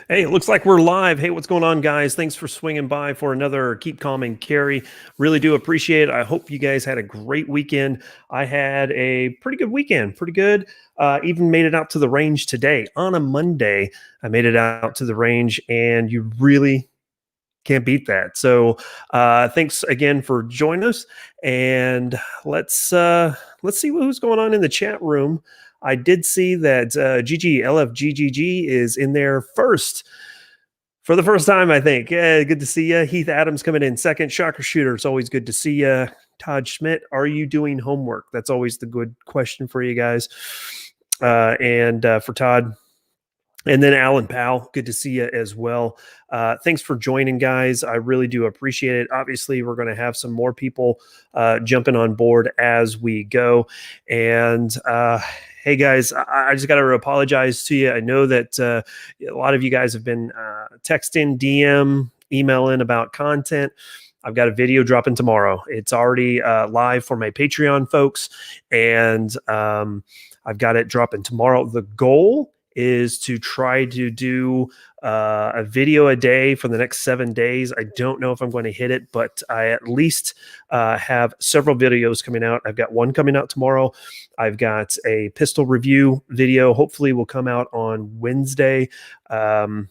Hey, it looks like we're live. Hey, what's going on, guys? Thanks for swinging by for another Keep Calm and Carry. Really do appreciate it. I hope you guys had a great weekend. I had a pretty good weekend, pretty good. Even made it out to the range today on a Monday. I made it out to the range, and you really can't beat that. So, thanks again for joining us, and let's see who's going on in the chat room. I did see that GGLFGGG is in there first for the first time, I think. Yeah, good to see you. Heath Adams coming in second. Shocker Shooter, it's always good to see you. Todd Schmidt, are you doing homework? That's always the good question for you guys. And for Todd, and then Alan Powell, good to see you as well. Thanks for joining, guys. I really do appreciate it. Obviously, we're going to have some more people jumping on board as we go. And hey, guys, I just got to apologize to you. I know that a lot of you guys have been texting, DM, emailing about content. I've got a video dropping tomorrow. It's already live for my Patreon folks, and I've got it dropping tomorrow. The goal is to try to do a video a day for the next 7 days. I don't know if I'm going to hit it, but I at least have several videos coming out. I've got one coming out tomorrow. I've got a pistol review video. Hopefully will come out on Wednesday. And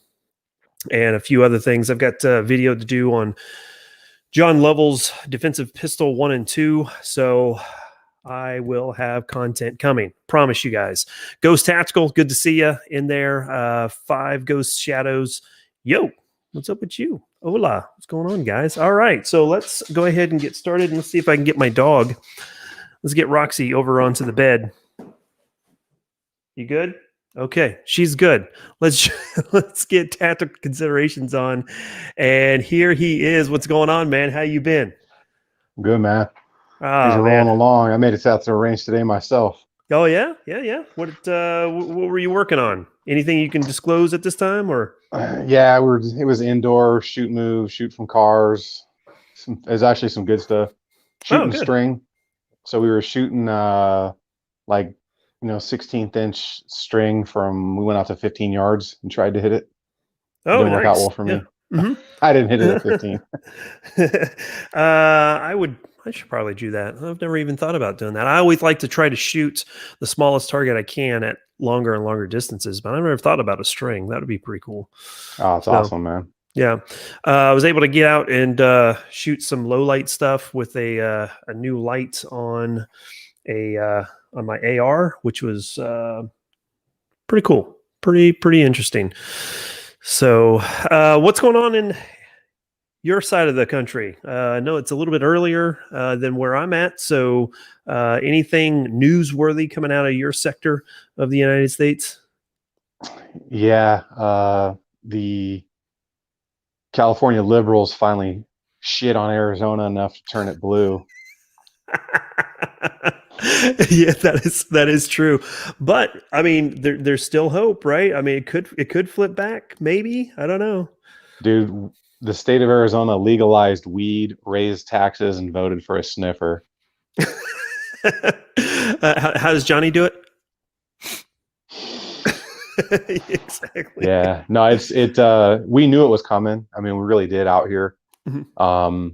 a few other things. I've got a video to do on John Lovell's defensive pistol 1 and 2. So I will have content coming. Promise you guys. Ghost Tactical, good to see you in there. 5 Ghost Shadows. Yo, what's up with you? Hola, what's going on, guys? All right, so let's go ahead and get started, and let's see if I can get my dog. Let's get Roxy over onto the bed. You good? Okay, she's good. Let's get tactical considerations on. And here he is. What's going on, man? How you been? Good, man. Oh, Things are man. rolling along. I made it out to the range today myself. Oh yeah. What were you working on? Anything you can disclose at this time, or? Yeah, it was indoor, shoot move, shoot from cars. There's actually some good stuff. Oh, Shooting good. string. So we were shooting like 16th inch string we went out to 15 yards and tried to hit it. Oh, Didn't work out nice. well for me. Yeah. Mm-hmm. I didn't hit it at 15. I should probably do that. I've never even thought about doing that. I always like to try to shoot the smallest target I can at longer and longer distances, but I've never thought about a string. That would be pretty cool. Oh, it's awesome, man. Yeah. I was able to get out and shoot some low light stuff with a new light on on my AR, which was pretty cool. Pretty interesting. So, what's going on in your side of the country? I know it's a little bit earlier than where I'm at. So, anything newsworthy coming out of your sector of the United States? Yeah, the California liberals finally shit on Arizona enough to turn it blue. Yeah, that is true. But I mean, there's still hope, right? I mean, it could flip back, maybe. I don't know. Dude, the state of Arizona legalized weed, raised taxes, and voted for a sniffer. How does Johnny do it? Exactly. Yeah, no, we knew it was coming. I mean, we really did out here. Mm-hmm.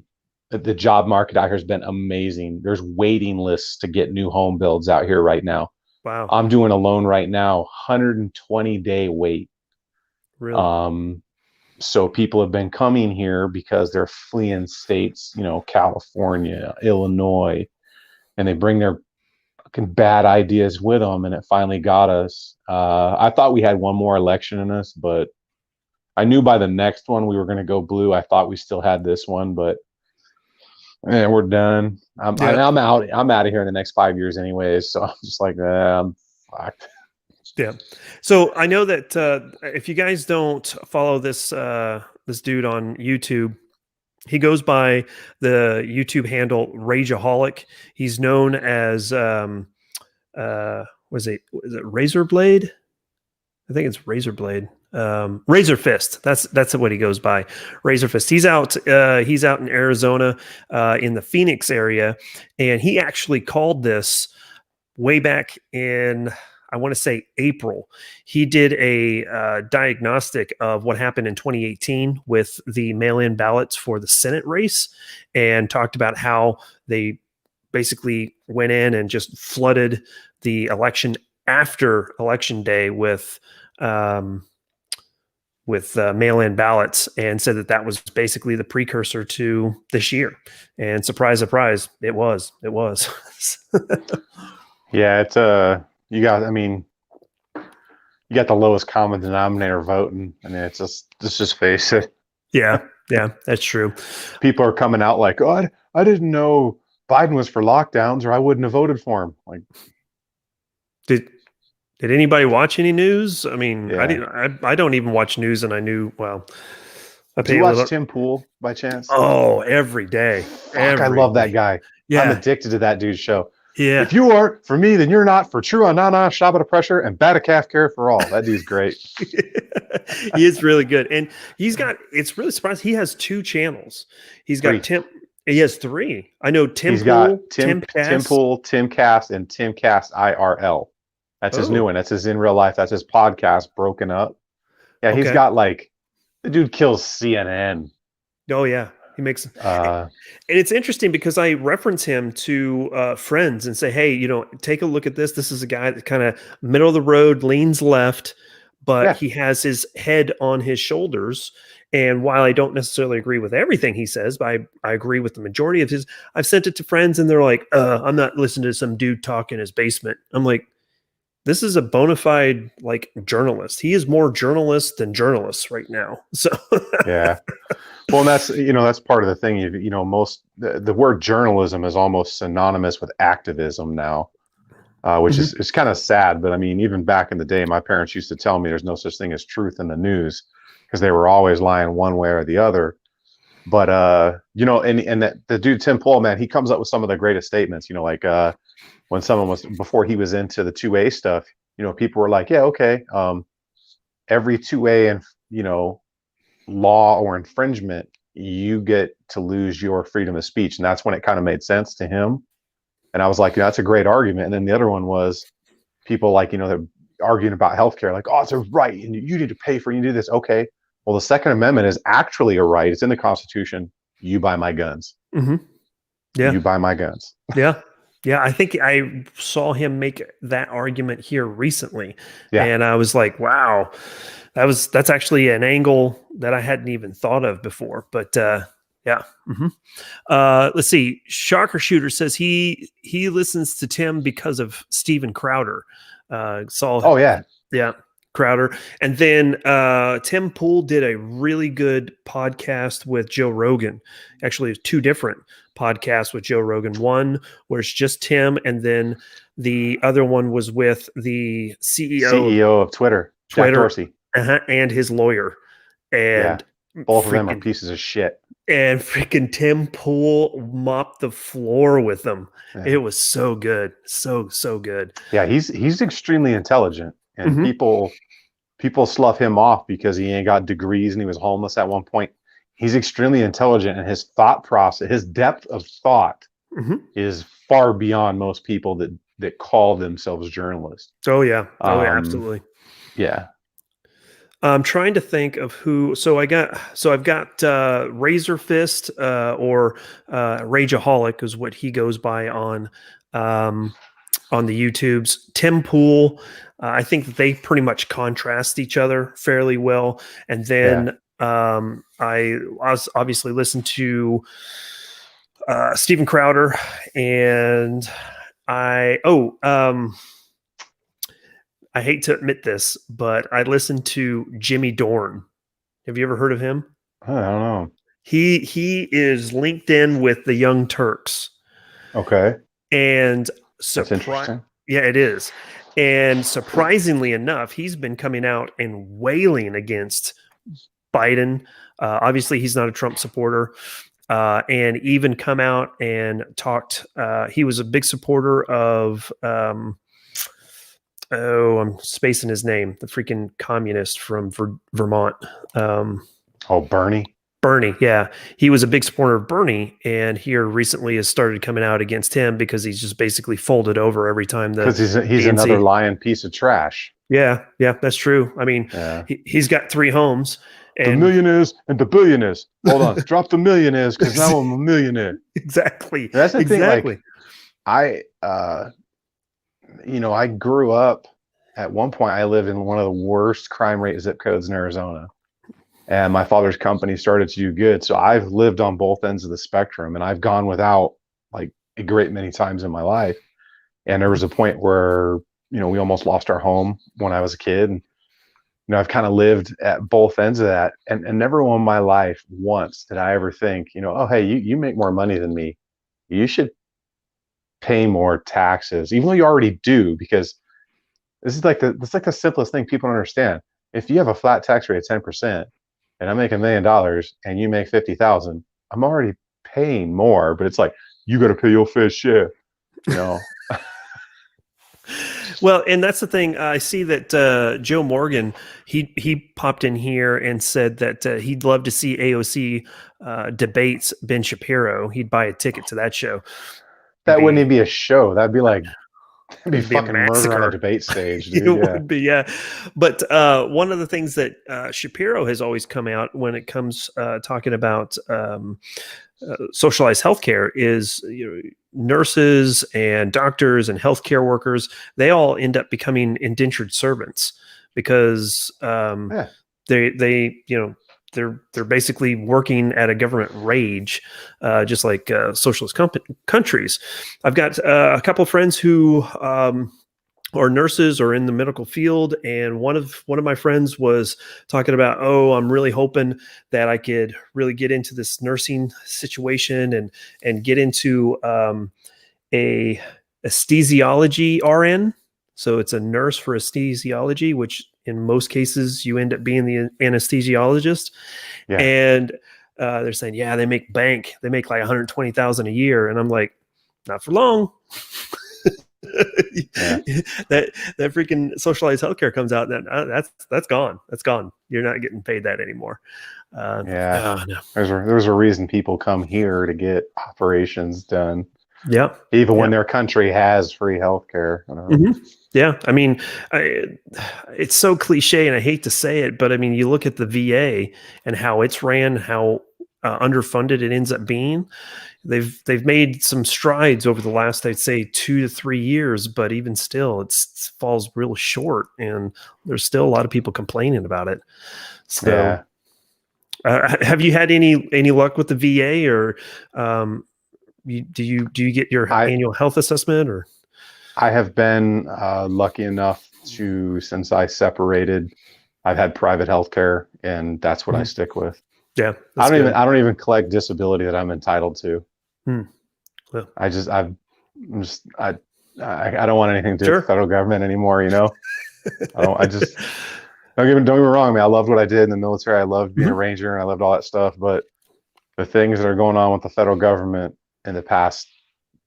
The job market out here has been amazing. There's waiting lists to get new home builds out here right now. Wow. I'm doing a loan right now, 120-day wait. Really? So people have been coming here because they're fleeing states, California, Illinois, and they bring their fucking bad ideas with them, and it finally got us. I thought we had one more election in us, but I knew by the next one we were going to go blue. I thought we still had this one, but we're done. I'm out. I'm out of here in the next 5 years, anyways. So I'm just like, I'm fucked. Yeah. So I know that if you guys don't follow this this dude on YouTube, he goes by the YouTube handle Rageaholic. He's known as is it Razor Blade? I think it's Razor Blade. Razor Fist. That's what he goes by. Razor Fist. He's out in Arizona, in the Phoenix area, and he actually called this way back in, I want to say April, he did a diagnostic of what happened in 2018 with the mail-in ballots for the Senate race, and talked about how they basically went in and just flooded the election after election day with mail-in ballots, and said that that was basically the precursor to this year. And surprise, surprise, it was. Yeah, it's I mean, you got the lowest common denominator voting. I mean, let's just face it. Yeah, that's true. People are coming out like, oh, I didn't know Biden was for lockdowns, or I wouldn't have voted for him. Like, did anybody watch any news? I mean, yeah. I didn't. I don't even watch news, and I knew. Well, I Do you watch Tim Pool by chance? Oh, every day. Fuck, I love that guy. Yeah. I'm addicted to that dude's show. Yeah. If you aren't for me, then you're not. For true, Anana, Shabbat pressure, and Bata calf care for all. That dude's great. He is really good. And it's really surprising. He has 2 channels. He's got Three. He has 3. I know Tim He's Pool, got Tim Pool, Tim Cast, and Tim Cast IRL. That's his new one. That's his in real life. That's his podcast, Broken Up. Yeah, he's got the dude kills CNN. Oh yeah, he makes. And it's interesting because I reference him to friends and say, hey, take a look at this. This is a guy that kind of middle of the road, leans left, but he has his head on his shoulders. And while I don't necessarily agree with everything he says, but I agree with the majority of his. I've sent it to friends, and they're like, I'm not listening to some dude talk in his basement. I'm like, this is a bona fide journalist. He is more journalist than journalist right now. So yeah. Well, and that's part of the thing. The word journalism is almost synonymous with activism now, which is kind of sad. But I mean, even back in the day, my parents used to tell me there's no such thing as truth in the news, because they were always lying one way or the other. But and that the dude Tim Pool, man, he comes up with some of the greatest statements. When someone before he was into the 2A stuff, people were like, yeah, okay, every 2A and law or infringement, you get to lose your freedom of speech. And that's when it kind of made sense to him. And I was like, that's a great argument. And then the other one was people they're arguing about healthcare, like, oh, it's a right, and you need to pay for it, you do this. Okay, well, the Second Amendment is actually a right. It's in the Constitution. You buy my guns. Yeah, you buy my guns. Yeah, I think I saw him make that argument here recently. Yeah. And I was like, wow, that's actually an angle that I hadn't even thought of before. But yeah. Let's see. Shocker Shooter says he listens to Tim because of Steven Crowder. Oh yeah. Yeah. Crowder. And then Tim Pool did a really good podcast with Joe Rogan. Actually, 2 different podcasts with Joe Rogan. One where it's just Tim, and then the other one was with the CEO of Twitter, Jack Dorsey, and his lawyer. And both of them are pieces of shit. And freaking Tim Pool mopped the floor with them. Yeah. It was so good. So good. Yeah, he's extremely intelligent. And people slough him off because he ain't got degrees and he was homeless at one point. He's extremely intelligent, and his thought process, his depth of thought is far beyond most people that call themselves journalists. Oh yeah. Absolutely. Yeah. I'm trying to think of who. I've got Razor Fist or Rageaholic is what he goes by on the YouTubes. Tim Pool. I think that they pretty much contrast each other fairly well. And then I obviously listened to Steven Crowder, and I hate to admit this, but I listened to Jimmy Dorn. Have you ever heard of him? I don't know. He is linked in with the Young Turks. Okay. And that's interesting. Yeah, it is. And surprisingly enough, he's been coming out and wailing against Biden. Obviously, he's not a Trump supporter. And even come out and talked. He was a big supporter of, I'm spacing his name, the freaking communist from Vermont. Bernie? Bernie, yeah, he was a big supporter of Bernie, and here recently has started coming out against him because he's just basically folded over every time the because he's another DNC. lying piece of trash. Yeah, yeah, that's true. I mean, Yeah. he's got 3 homes, The and millionaires and the billionaires. Hold on, drop the millionaires because now I'm a millionaire. exactly, And that's the thing. Like exactly. I, I grew up. At one point, I lived in one of the worst crime rate zip codes in Arizona, and my father's company started to do good. So I've lived on both ends of the spectrum, and I've gone without like a great many times in my life. And there was a point where we almost lost our home when I was a kid. And I've kind of lived at both ends of that, and never in my life once did I ever think, oh hey, you make more money than me, you should pay more taxes, even though you already do, because it's like the simplest thing people don't understand. If you have a flat tax rate of 10%, and I make $1 million and you make 50,000, I'm already paying more. But it's like you got to pay your fair share, you know. Well, and that's the thing. I see that Joe Morgan, he popped in here and said that he'd love to see AOC debates Ben Shapiro. He'd buy a ticket to that show. That wouldn't Be even be a show. That'd be It'd be a fucking murder on a massacre. debate stage, dude. It Yeah. would be, yeah. But one of the things that Shapiro has always come out when it comes talking about socialized healthcare is nurses and doctors and healthcare workers. They all end up becoming indentured servants because Yeah. they they're basically working at a government wage, just like socialist countries. I've got a couple of friends who are nurses or in the medical field, and one of my friends was talking about, oh, I'm really hoping that I could really get into this nursing situation and get into a anesthesiology RN. So it's a nurse for anesthesiology, which in most cases you end up being the anesthesiologist. Yeah. And they're saying, yeah, they make bank. They make like 120,000 a year, and I'm like, not for long. Yeah. that freaking socialized healthcare comes out, and that's gone. That's gone. You're not getting paid that anymore. Yeah. Oh, no. There's a reason people come here to get operations done, Yeah. even Yeah. when their country has free healthcare. Yeah. I mean, it's so cliche, and I hate to say it, but I mean, you look at the VA and how it's ran, how underfunded it ends up being. They've made some strides over the last, I'd say, 2 to 3 years, but even still, it falls real short, and there's still a lot of people complaining about it. So, Yeah. have you had any luck with the VA, or do you get your I annual health assessment, or? I have been lucky enough to, since I separated, I've had private healthcare, and that's what I Mhm. stick with. Yeah, that's good. I don't even collect disability that I'm entitled to. Hmm. Well, I just I'm just I don't want anything to do with the sure. federal government anymore. I just don't get me wrong, man. I loved what I did in the military. I loved being a Mhm. ranger, and I loved all that stuff. But the things that are going on with the federal government in the past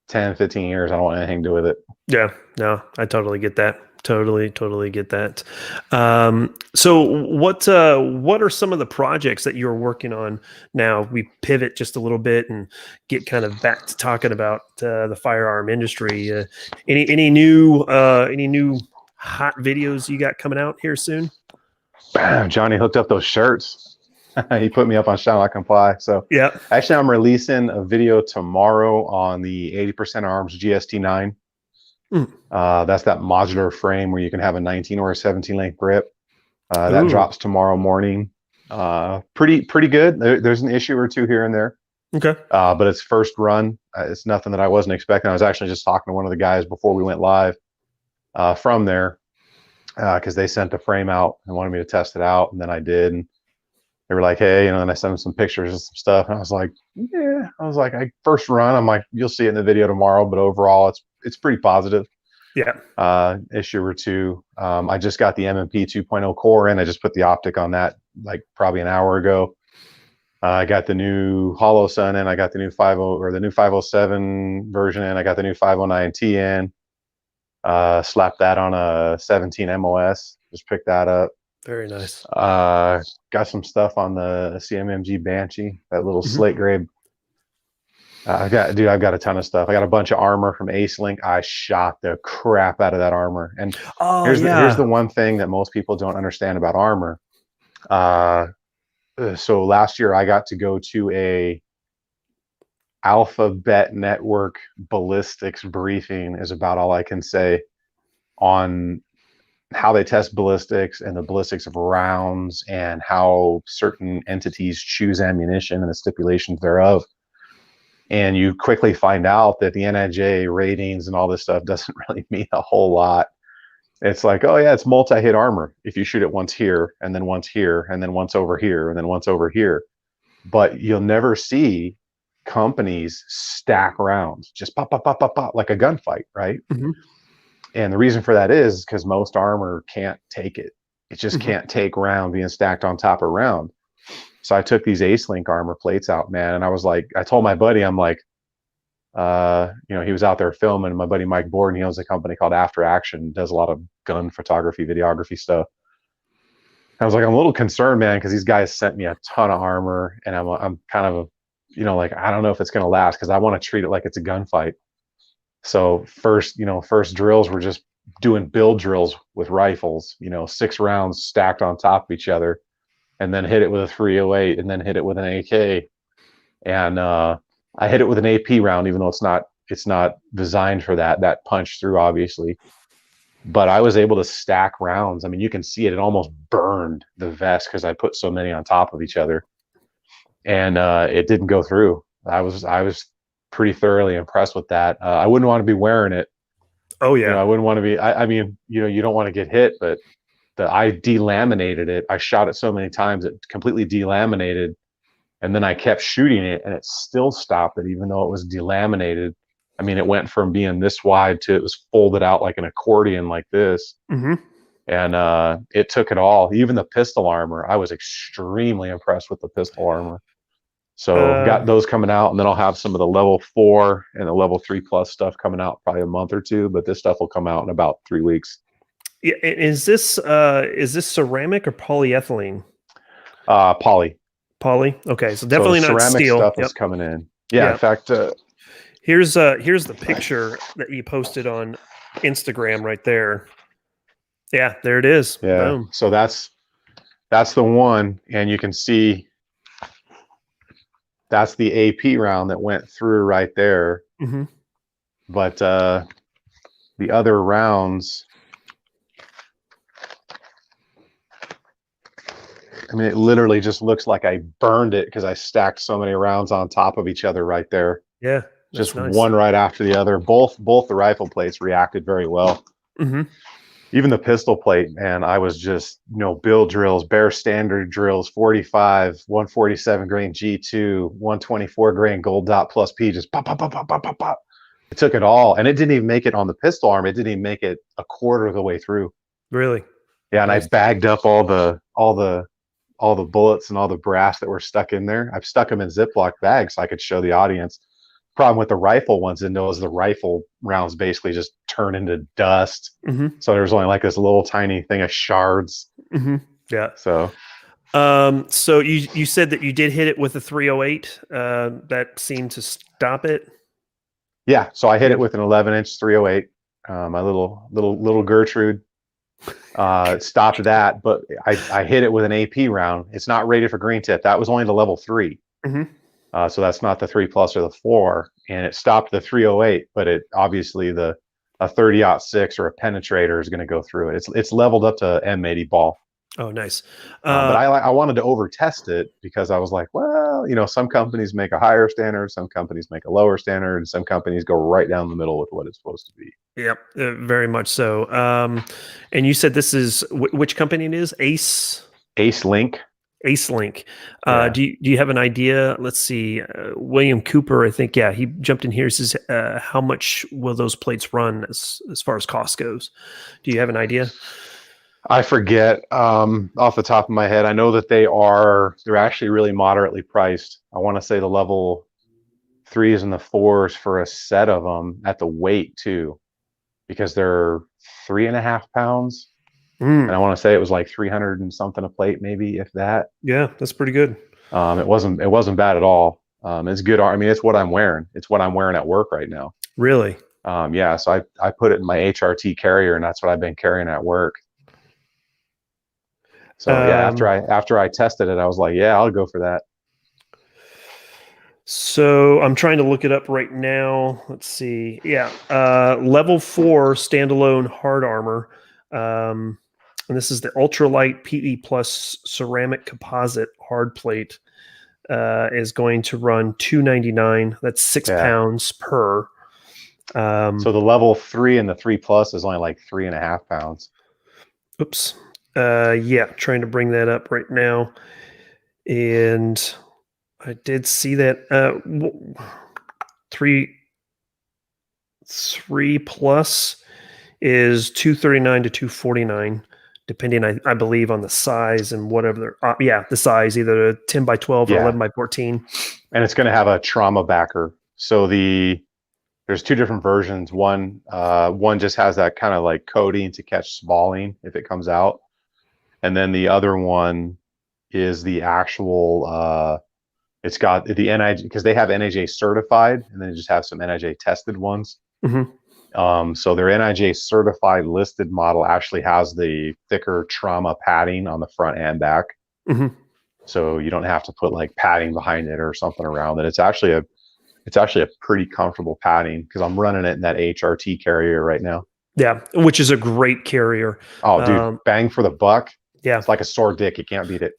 10, 15 years, I don't want anything to do with it. Yeah, no, I totally get that. Totally get that. So what are some of the projects that you're working on now? We pivot just a little bit and get kind of back to talking about the firearm industry. Any new hot videos you got coming out here soon? Bam, Johnny hooked up those shirts. He put me up on Shine Like Comply. So Yeah. actually, I'm releasing a video tomorrow on the 80% Arms GST9. Mm. That's that modular frame where you can have a 19 or a 17 length grip. That Ooh. drops tomorrow morning. Pretty good. There's an issue or two here and there, Okay. but it's first run. It's nothing that I wasn't expecting. I was actually just talking to one of the guys before we went live from there because they sent the frame out and wanted me to test it out, and then I did. And they were like, "Hey," and I sent them some pictures and some stuff, and I was like, "Yeah." I was like, "I first run." I'm like, "You'll see it in the video tomorrow," but overall, it's pretty positive. Yeah. Issue or two. I just got the MMP 2.0 core in. I just put the optic on that like probably an hour ago. I got the new Hollow Sun in. I got the new 50 or the new 507 version in. I got the new 509T in. Slapped that on a 17 MOS. Just picked that up. Very nice. Got some stuff on the CMMG Banshee, that little Hmm. slate gray. I've got a ton of stuff. I got a bunch of armor from Ace Link. I shot the crap out of that armor. And Oh here's the yeah. one thing that most people don't understand about armor. Uh, so last year I got to go to a Alphabet Network ballistics briefing. Is about all I can say on how they test ballistics and the ballistics of rounds and how certain entities choose ammunition and the stipulations thereof. And you quickly find out that the NIJ ratings and all this stuff doesn't really mean a whole lot. It's like, oh yeah, it's multi-hit armor if you shoot it once here and then once here and then once over here and then once over here. But you'll never see companies stack rounds, just pop, pop, pop, pop, pop, like a gunfight, right? Hmm. And the reason for that is because most armor can't take it. It just Hmm. can't take round being stacked on top of round. So I took these Ace Link armor plates out, man, and I was like, I told my buddy, I'm like, he was out there filming. My buddy Mike Borden, he owns a company called After Action, does a lot of gun photography, videography stuff. I was like, I'm a little concerned, man, because these guys sent me a ton of armor, and I'm kind of, like I don't know if it's gonna last because I want to treat it like it's a gunfight. So first drills were just doing build drills with rifles, 6 rounds stacked on top of each other, and then hit it with a 308, and then hit it with an AK, and I hit it with an AP round, even though it's not designed for that punch through, obviously. But I was able to stack rounds. I mean, you can see it; it almost burned the vest because I put so many on top of each other, and it didn't go through. I was pretty thoroughly impressed with that. I wouldn't want to be wearing it. Oh I yeah. wouldn't want to be. I mean, you don't want to get hit, but I delaminated it. I shot it so many times it completely delaminated, and then I kept shooting it, and it still stopped it, even though it was delaminated. I mean, it went from being this wide to it was folded out like an accordion, like this, Hmm. and it took it all. Even the pistol armor, I was extremely impressed with the pistol armor. So got Uh, those coming out, and then I'll have some of the level 4 and the level 3 plus stuff coming out probably a month or two. But this stuff will come out in about 3 weeks. yeah, is this ceramic or polyethylene? Poly. Poly. Okay, so So the definitely not ceramic steel. stuff Yep. is coming in. Yeah, in Yeah. fact, Here's the picture that you posted on Instagram right there. Yeah, there it is. yeah. Boom. So that's the one, and you can see that's the AP round that went through right there. Hmm. But the other rounds, I mean, it literally just looks like I burned it because I stacked so many rounds on top of each other right there. Yeah, that's Just nice. one right after the other. Both the rifle plates reacted very well. Hmm. Even the pistol plate, man, I was just, build drills, bare standard drills, 45, 147 grain G2, 124 grain gold dot plus P, just pop, pop, pop, pop, pop, pop, pop. It took it all. And it didn't even make it on the pistol arm. It didn't even make it a quarter of the way through. Really Yeah, and I nice. bagged up all the bullets and all the brass that were stuck in there. I've stuck them in Ziploc bags so I could show the audience. Problem with the rifle ones in those, the rifle rounds basically just turn into dust. Hmm. So there's only like this little tiny thing of shards. Hmm. Yeah. So So you said that you did hit it with a 308. That seemed to stop it. yeah, so I hit Yeah. it with an 11-inch 308. My little Gertrude stopped that, but I hit it with an AP round. It's not rated for green tip. That was only the level 3. Hmm. So that's not the 3 plus or the 4, and it stopped the 308. But it obviously a 30-06 or a penetrator is going to go through it. It's leveled up to M80 ball. Oh, nice. But I wanted to over test it because I was like, well, some companies make a higher standard, some companies make a lower standard, and some companies go right down the middle with what it's supposed to be. Yep, very much so. And you said this is which company it is? Ace Link, Ace Link. yeah. Do you have an idea? Let's see. William Cooper, I think. Yeah, he jumped in here. Says, how much will those plates run as far as cost goes? Do you have an idea? I forget off the top of my head. I know that they're actually really moderately priced. I want to say the level 3s and the 4s for a set of them at the weight too, because they're 3.5 pounds. And I want to say it was like 300 and something a plate, maybe if that. Yeah, that's pretty good. It wasn't bad at all. It's good. I mean, it's what I'm wearing. It's what I'm wearing at work right now. Really? Yeah. So I put it in my HRT carrier, and that's what I've been carrying at work. So yeah, Um, after I tested it, I was like, yeah, I'll go for that. so I'm trying to look it up right now. Let's see. Yeah, level 4 standalone hard armor. And this is the ultralight PE plus ceramic composite hard plate. Is going to run $299. That's 6 Yeah. pounds per. So the level 3 and the 3 plus is only like 3.5 pounds. Oops. Yeah, trying to bring that up right now. And I did see that three plus is 239 to 249, depending, I believe, on the size and whatever. Yeah, the size, either a 10 by 12 or Yeah. 11 by 14. And it's going to have a trauma backer. So there's two different versions. One just has that kind of like coating to catch spalling if it comes out, and then the other one is the actual. It's got the NIJ, because they have NIJ certified, and then they just have some NIJ tested ones. So their NIJ certified listed model actually has the thicker trauma padding on the front and back. So you don't have to put like padding behind it or something around it. It's actually a pretty comfortable padding, because I'm running it in that HRT carrier right now. Yeah, which is a great carrier. Oh, dude, bang for the buck. Yeah. It's like a sore dick. You can't beat it.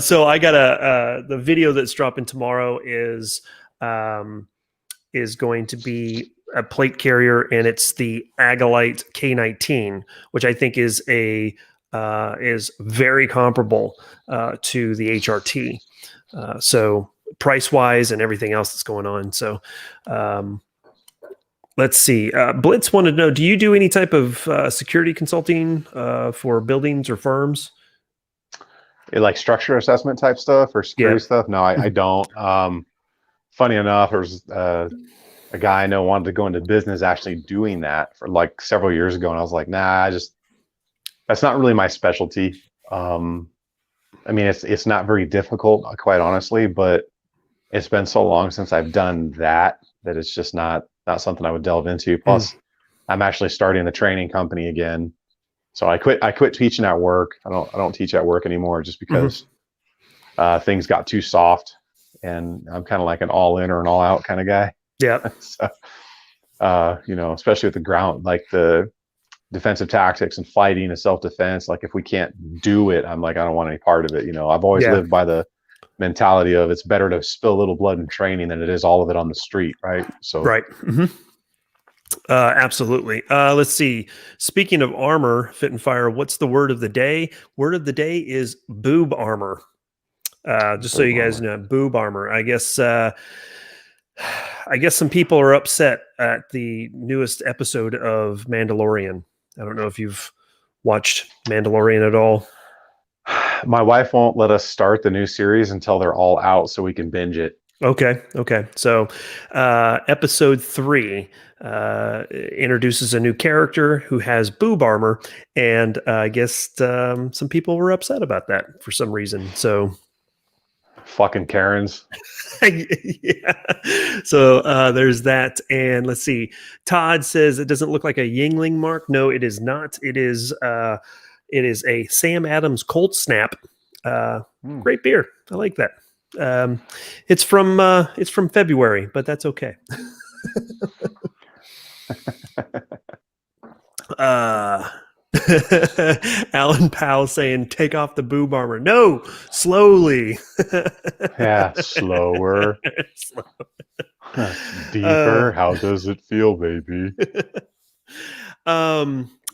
So I got the video that's dropping tomorrow is going to be a plate carrier, and it's the Agilite K19, which I think is very comparable to the HRT. So price wise and everything else that's going on. So let's see. Blitz wanted to know: do you do any type of security consulting for buildings or firms? Like structure assessment type stuff or security stuff? No, I don't. Funny enough, there's a guy I know wanted to go into business actually doing that for like several years ago, and I was like, nah, that's not really my specialty. I mean, it's not very difficult, quite honestly, but it's been so long since I've done that it's just not something I would delve into. Plus, I'm actually starting a training company again. So I quit teaching at work. I don't teach at work anymore, just because things got too soft, and I'm kind of like an all in or an all out kind of guy. Yeah. So, especially with the ground, like the defensive tactics and fighting and self-defense. Like if we can't do it, I'm like, I don't want any part of it. I've always lived by the mentality of it's better to spill a little blood in training than it is all of it on the street. Right. So, right. Absolutely. Let's see. Speaking of armor, Fit and Fire, what's the word of the day? Word of the day is boob armor. Just so you guys know, boob armor. I guess some people are upset at the newest episode of Mandalorian. I don't know if you've watched Mandalorian at all. My wife won't let us start the new series until they're all out so we can binge it. Okay. So episode 3 introduces a new character who has boob armor, and I guess some people were upset about that for some reason. So fucking Karens. Yeah. So there's that. And let's see. Todd says it doesn't look like a Yingling mark. No, it is not. It is a Sam Adams Cold Snap. Great beer. I like that. It's from February, but that's okay. Alan Powell saying, take off the boob armor. No, slowly. Yeah, slower. Deeper. How does it feel, baby?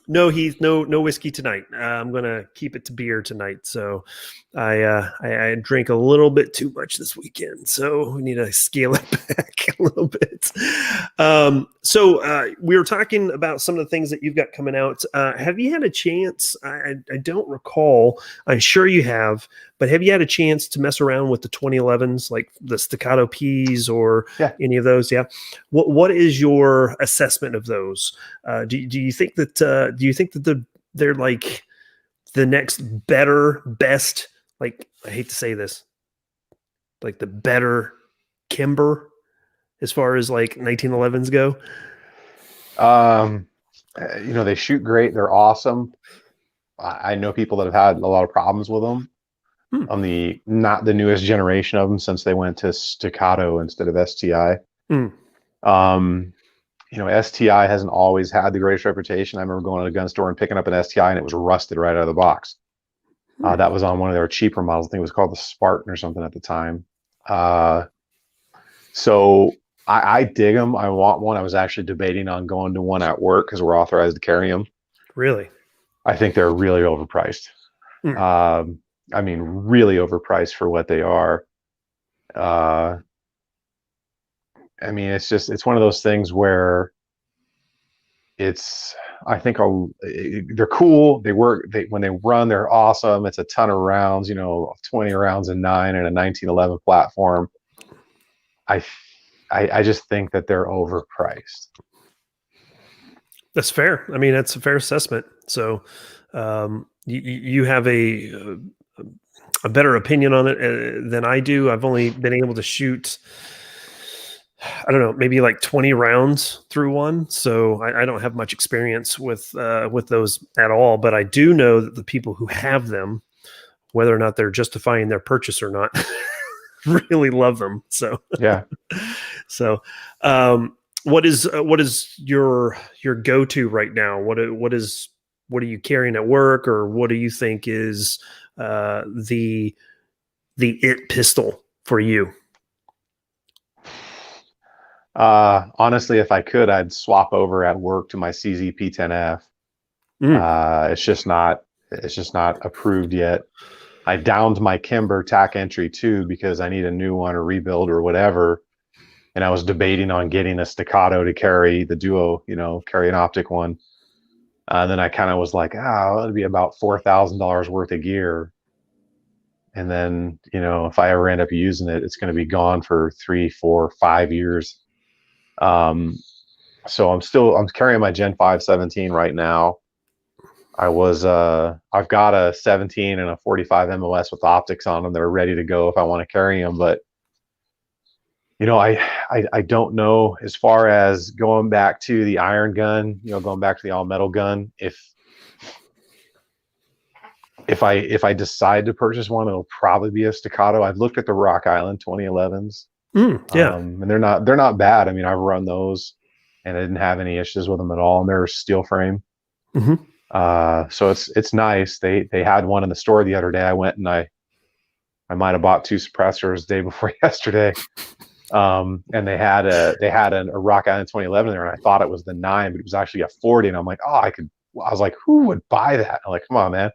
No, Heath, no whiskey tonight. I'm gonna keep it to beer tonight. So I drank a little bit too much this weekend, so we need to scale it back a little bit. So we were talking about some of the things that you've got coming out. Have you had a chance? I don't recall. I'm sure you have, But have you had a chance to mess around with the 2011s, like the Staccato Ps or Yeah. any of those? Yeah. What is your assessment of those? Do you think that they're like the next best, like, I hate to say this, like the better Kimber as far as like 1911s go? Um, they shoot great. They're awesome. I know people that have had a lot of problems with them Hmm. on the not the newest generation of them since they went to Staccato instead of STI. Hmm. STI hasn't always had the greatest reputation. I remember going to a gun store and picking up an STI and it was rusted right out of the box. Hmm. That was on one of their cheaper models. I think it was called the Spartan or something at the time. So I dig them. I want one. I was actually debating on going to one at work because we're authorized to carry them. Really? I think they're really overpriced. Hmm. I mean, really overpriced for what they are. I mean, it's one of those things where I think they're cool. They work. When they run, they're awesome. It's a ton of rounds. 20 rounds in 9 and a 1911 platform. I just think that they're overpriced. That's fair. I mean, that's a fair assessment. So, you have a better opinion on it than I do. I've only been able to shoot, I don't know, maybe like 20 rounds through one. So I don't have much experience with those at all. But I do know that the people who have them, whether or not they're justifying their purchase or not, really love them. So Yeah. so what is your go-to right now? What are you carrying at work, or what do you think is the it pistol for you? Honestly, if I could, I'd swap over at work to my CZP-10F. Mm. It's just not approved yet. I downed my Kimber TAC entry too because I need a new one or rebuild or whatever. And I was debating on getting a Staccato to carry the Duo, carry an optic one. Then I kind of was like, it'd be about $4,000 worth of gear. And then, if I ever end up using it, it's going to be gone for 3, 4, 5 years. So I'm carrying my Gen 5 17 right now. I've got a 17 and a 45 MOS with optics on them that are ready to go if I want to carry them. But, I don't know, as far as going back to the iron gun, going back to the all metal gun, if I decide to purchase one, it'll probably be a Staccato. I've looked at the Rock Island 2011s. Yeah. And they're not bad. I mean, I've run those and I didn't have any issues with them at all. And they're steel frame. Mm-hmm. So it's nice. They had one in the store the other day. I went and I might have bought 2 suppressors the day before yesterday. And they had a Rock Island 2011 there, and I thought it was the 9, but it was actually a 40. And I'm like, I was like, who would buy that? I'm like, come on, man.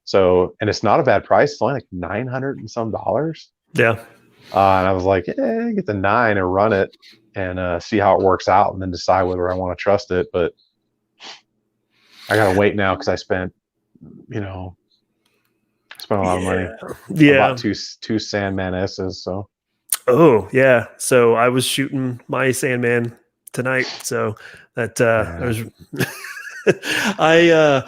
So, and it's not a bad price. It's only like $900 and some dollars. Yeah. And I was like, get the 9 and run it and see how it works out, and then decide whether I want to trust it. But I gotta wait now because I spent a lot of money. I Yeah. bought two Sandman S's. So Oh, yeah. So I was shooting my Sandman tonight. So that yeah. was I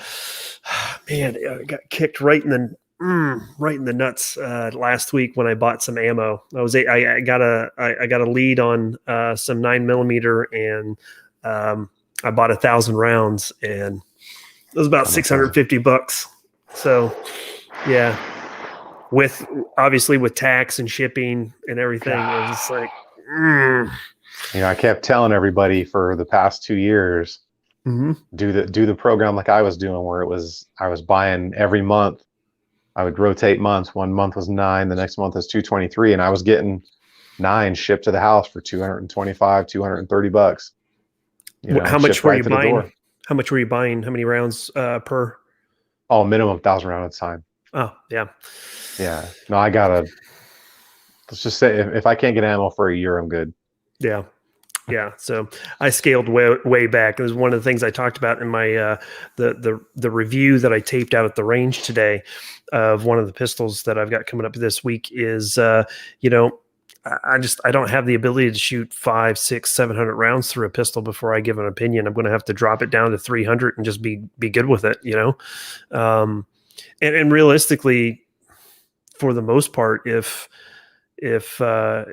man, I got kicked right in the nuts last week when I bought some ammo. I got a lead on some 9mm, and I bought 1,000 rounds, and it was about $650. So yeah, with obviously with tax and shipping and everything, it was just like, I kept telling everybody for the past 2 years, mm-hmm. do the program like I was doing, where I was buying every month. I would rotate months. One month was 9, the next month was 223, and I was getting 9 shipped to the house for $225, $230. How much shipped were right you to the buying? door. How much were you buying? How many rounds per? Oh, minimum 1,000 rounds at a time. Oh, yeah. Yeah. No, let's just say if I can't get ammo for a year, I'm good. Yeah. Yeah, so I scaled way back. It was one of the things I talked about in my the review that I taped out at the range today of one of the pistols that I've got coming up this week. Is you know, I don't have the ability to shoot 5, 6, 700 rounds through a pistol before I give an opinion. I'm going to have to drop it down to 300 and just be good with it. And realistically, for the most part, if a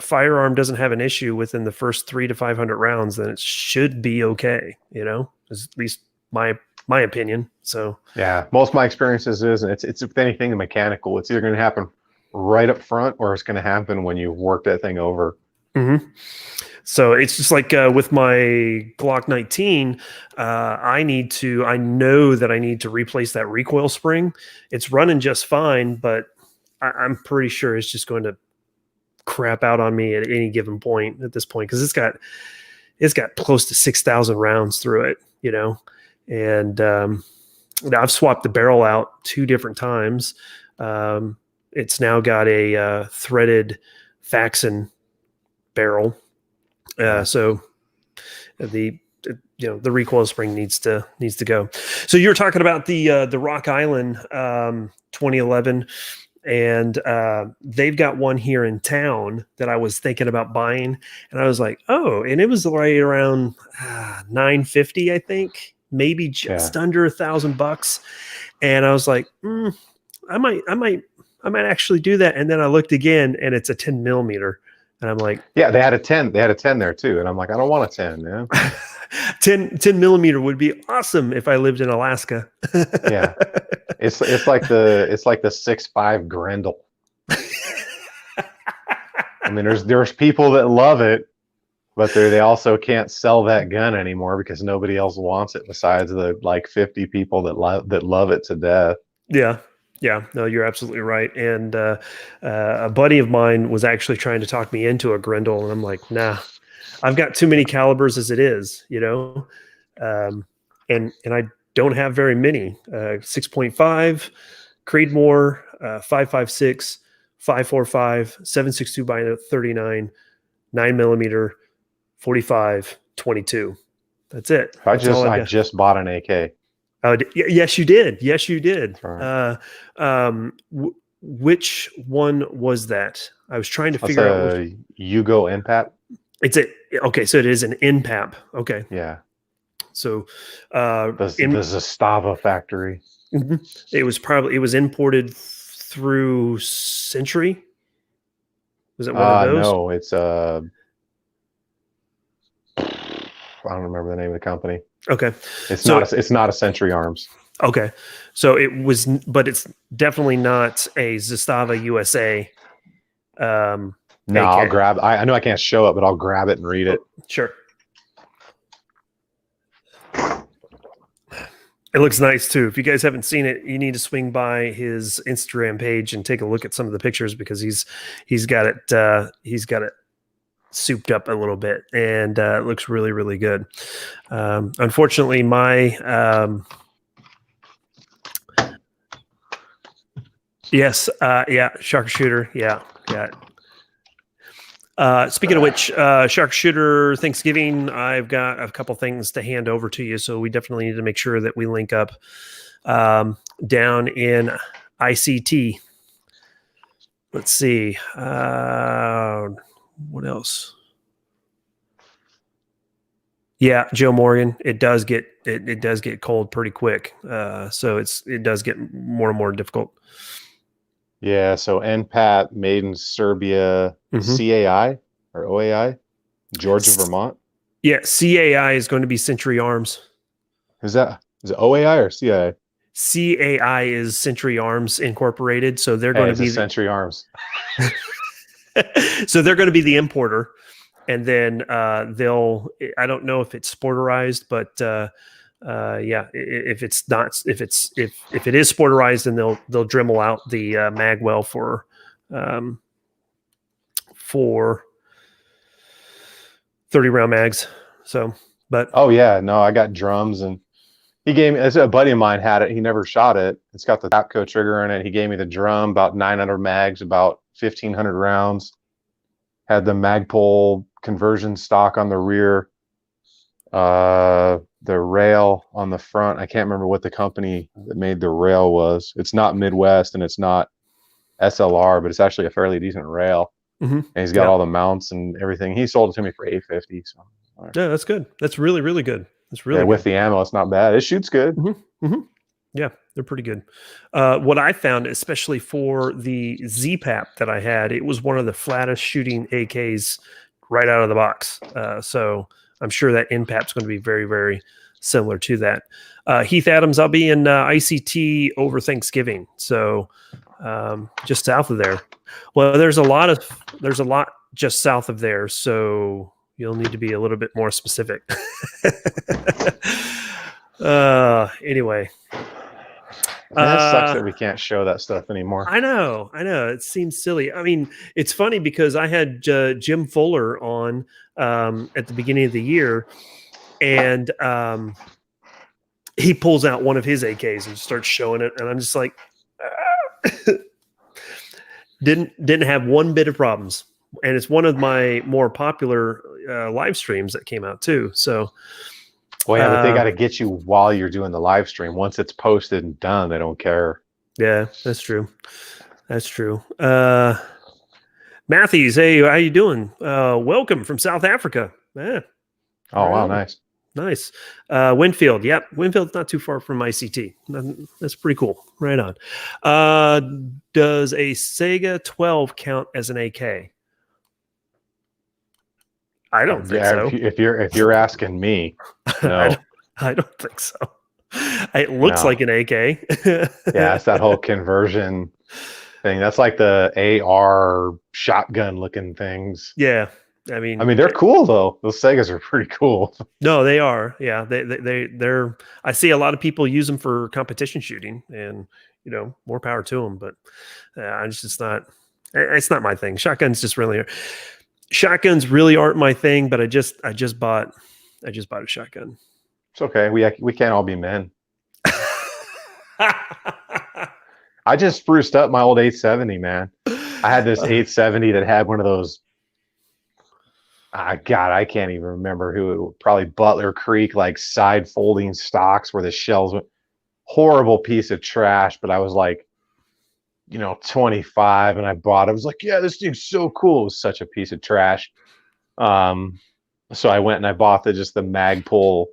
firearm doesn't have an issue within the first 300 to 500 rounds, then it should be okay. Is at least my opinion. So yeah, most of my experiences is it's if anything mechanical. It's either going to happen right up front or it's going to happen when you work that thing over. Mm-hmm. So it's just like with my Glock 19, I know that I need to replace that recoil spring. It's running just fine, but I'm pretty sure it's just going to crap out on me at any given point at this point, because it's got close to 6,000 rounds through it, and I've swapped the barrel out 2 different times. It's now got a threaded Faxon barrel, so the recoil spring needs to go. So you're talking about the Rock Island 2011. And they've got one here in town that I was thinking about buying, and I was like, oh, and it was right around $950, I think, maybe just under $1,000. And I was like, I might actually do that. And then I looked again, and it's a 10 millimeter, and I'm like, yeah, they had a 10 there too, and I'm like, I don't want a 10, man. 10 millimeter would be awesome if I lived in Alaska. Yeah. It's like the 6.5 Grendel. I mean, there's people that love it, but they also can't sell that gun anymore because nobody else wants it besides the 50 people that love it to death. Yeah. No, you're absolutely right. And a buddy of mine was actually trying to talk me into a Grendel, and I'm like, nah, I've got too many calibers as it is, and I don't have very many. 6.5, Creedmoor, 5.56, 5.45, 7.62 by 39, 9 millimeter, 45, 22. That's it. I just bought an AK. Yes, you did. Yes, you did. Right. Which one was that? I was trying to figure out. Yugo NPAP. Okay, so it is an NPAP. Okay. Yeah. So the Zastava factory. Mm-hmm. It was imported through Century. Was it one of those? No, it's I don't remember the name of the company. Okay. It's not a Century Arms. Okay. So it was, but it's definitely not a Zastava USA. No, AK. I'll grab. I know I can't show it, but I'll grab it and read it. Sure. It looks nice too. If you guys haven't seen it, you need to swing by his Instagram page and take a look at some of the pictures, because he's got it souped up a little bit, and it looks really, really good. Unfortunately, my sharpshooter, yeah. Speaking of which, sharpshooter Thanksgiving, I've got a couple things to hand over to you, so we definitely need to make sure that we link up down in ICT. Let's see, what else? Yeah, Joe Morgan. It does get cold pretty quick, so it does get more and more difficult. Yeah, so NPAT made in Serbia, CAI or OAI, Georgia, Vermont. Yeah, CAI is going to be Century Arms. Is it OAI or CAI? CAI is Century Arms Incorporated, so they're going to be Century Arms. So they're going to be the importer, and then I don't know if it's sporterized, but if it is sporterized, then they'll Dremel out the magwell for 30 round mags. So, but oh yeah, no, I got drums, and he gave me. A buddy of mine had it. He never shot it. It's got the Tapco trigger in it. He gave me the drum, about 900 mags, about 1,500 rounds. Had the Magpul conversion stock on the rear, the rail on the front. I can't remember what the company that made the rail was. It's not Midwest and it's not SLR, but it's actually a fairly decent rail. Mm-hmm. And he's got all the mounts and everything. He sold it to me for $850. So yeah, that's good. That's really, really good. That's really yeah, good. with the ammo, it's not bad. It shoots good. Mm-hmm. Mm-hmm. Yeah, they're pretty good. What I found, especially for the ZPAP that I had, it was one of the flattest shooting AKs right out of the box. So I'm sure that NPAP's going to be very, very similar to that. Heath Adams, I'll be in ICT over Thanksgiving, so just south of there. Well, there's a lot just south of there, so you'll need to be a little bit more specific. Anyway. It sucks that we can't show that stuff anymore. I know. It seems silly. I mean, it's funny because I had Jim Fuller on at the beginning of the year, and he pulls out one of his AKs and starts showing it, and I'm just like, didn't have one bit of problems. And it's one of my more popular live streams that came out too. So. Well, yeah, but they got to get you while you're doing the live stream. Once it's posted and done, they don't care. Yeah, that's true. That's true. Matthews, hey, how you doing? Welcome from South Africa. Yeah. Oh, wow, nice. Nice. Winfield, yep. Winfield's not too far from ICT. That's pretty cool. Right on. Does a Sega 12 count as an AK? I don't think so. If you're asking me, no. I don't think so. It looks like an AK. Yeah, it's that whole conversion thing. That's like the AR shotgun looking things. Yeah. I mean, they're cool though. Those Segas are pretty cool. No, they are. Yeah, they're. I see a lot of people use them for competition shooting, and more power to them. But it's just not. It's not my thing. Shotguns really aren't my thing. But I just bought a shotgun. It's okay. We can't all be men. I just spruced up my old 870, man. I had this 870 that had one of those. God, I can't even remember who. Probably Butler Creek, like side folding stocks where the shells went. Horrible piece of trash, but I was like, 25, and I bought it. I was like, yeah, this thing's so cool. It was such a piece of trash. So I went and I bought the Magpul,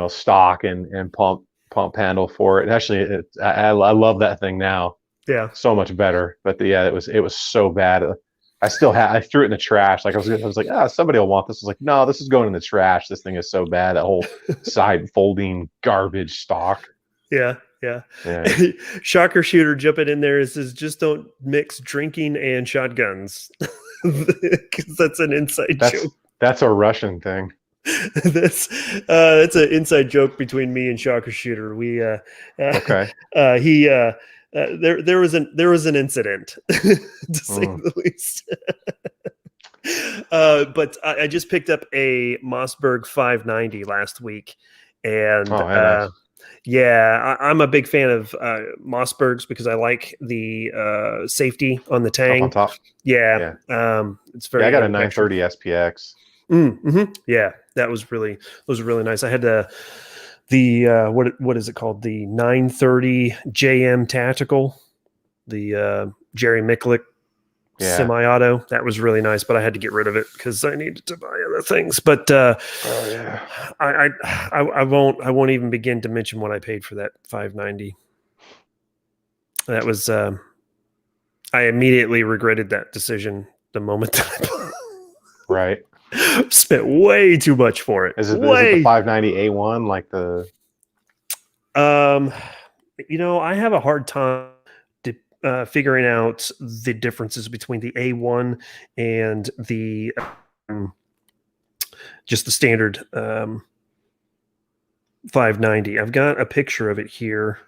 stock and pump handle for it. And actually, I love that thing now. Yeah, so much better. But it was so bad. I threw it in the trash. Like I was like, somebody will want this. I was like, no, this is going in the trash. This thing is so bad. That whole side folding garbage stock. Yeah. Shocker Shooter jumping in there says, just don't mix drinking and shotguns. Because that's an inside joke. That's a Russian thing. That's an inside joke between me and Shocker Shooter. We okay. There was an incident, to say the least. But I just picked up a Mossberg 590 last week, and nice. Yeah, I'm a big fan of Mossbergs because I like the safety on the tang. Up on top. Yeah. It's very. I got a 930 SPX. Mm-hmm. Yeah, that was really nice. I had the what is it called? The 930 JM Tactical, the Jerry Micklick semi-auto. That was really nice, but I had to get rid of it because I needed to buy other things. But I won't even begin to mention what I paid for that 590. That was I immediately regretted that decision the moment that I bought. Right. Spent way too much for it. Is it the 590 A1 like the? I have a hard time figuring out the differences between the A1 and the just the standard 590. I've got a picture of it here.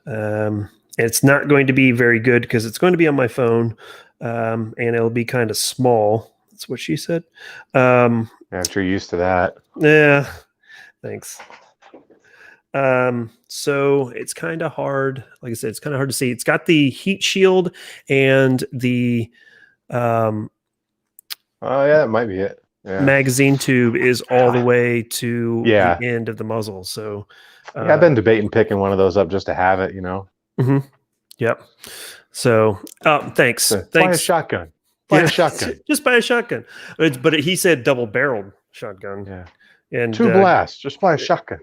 It's not going to be very good because it's going to be on my phone, and it'll be kind of small. That's what she said. After you're used to that. Yeah. Thanks. So it's kind of hard. Like I said, it's kind of hard to see. It's got the heat shield and the Oh yeah, that might be it. Yeah. magazine tube is all the way to the Yeah. end of the muzzle. So, Yeah, I've been debating picking one of those up just to have it, mhm, yep. So, thanks, So buy a thanks. shotgun. Buy Yeah, a shotgun. just buy a shotgun. He said double barreled shotgun, Yeah. and Two blasts. Just buy a shotgun.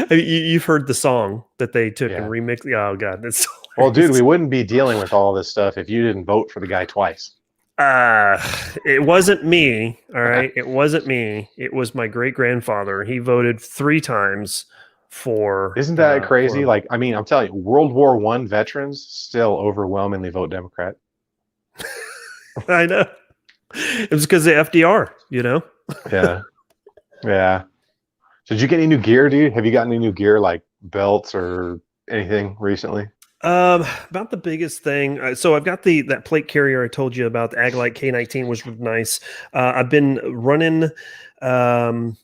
you've heard the song that they took and Yeah. remixed. Oh god, that's Well, dude, we hilarious. wouldn't be dealing with all this stuff if you didn't vote for the guy twice. Uh, it wasn't me. All right. It wasn't me. It was my great grandfather. He voted 3 times Isn't that for crazy? him. Like, I mean, I'm telling you, World War One veterans still overwhelmingly vote Democrat. I know. It was because of FDR, you know? Yeah. Yeah. So did you get any new gear, dude? Have you gotten any new gear like belts or anything recently? About the biggest thing. So I've got that plate carrier I told you about. The Aglite K19 was nice. I've been running um,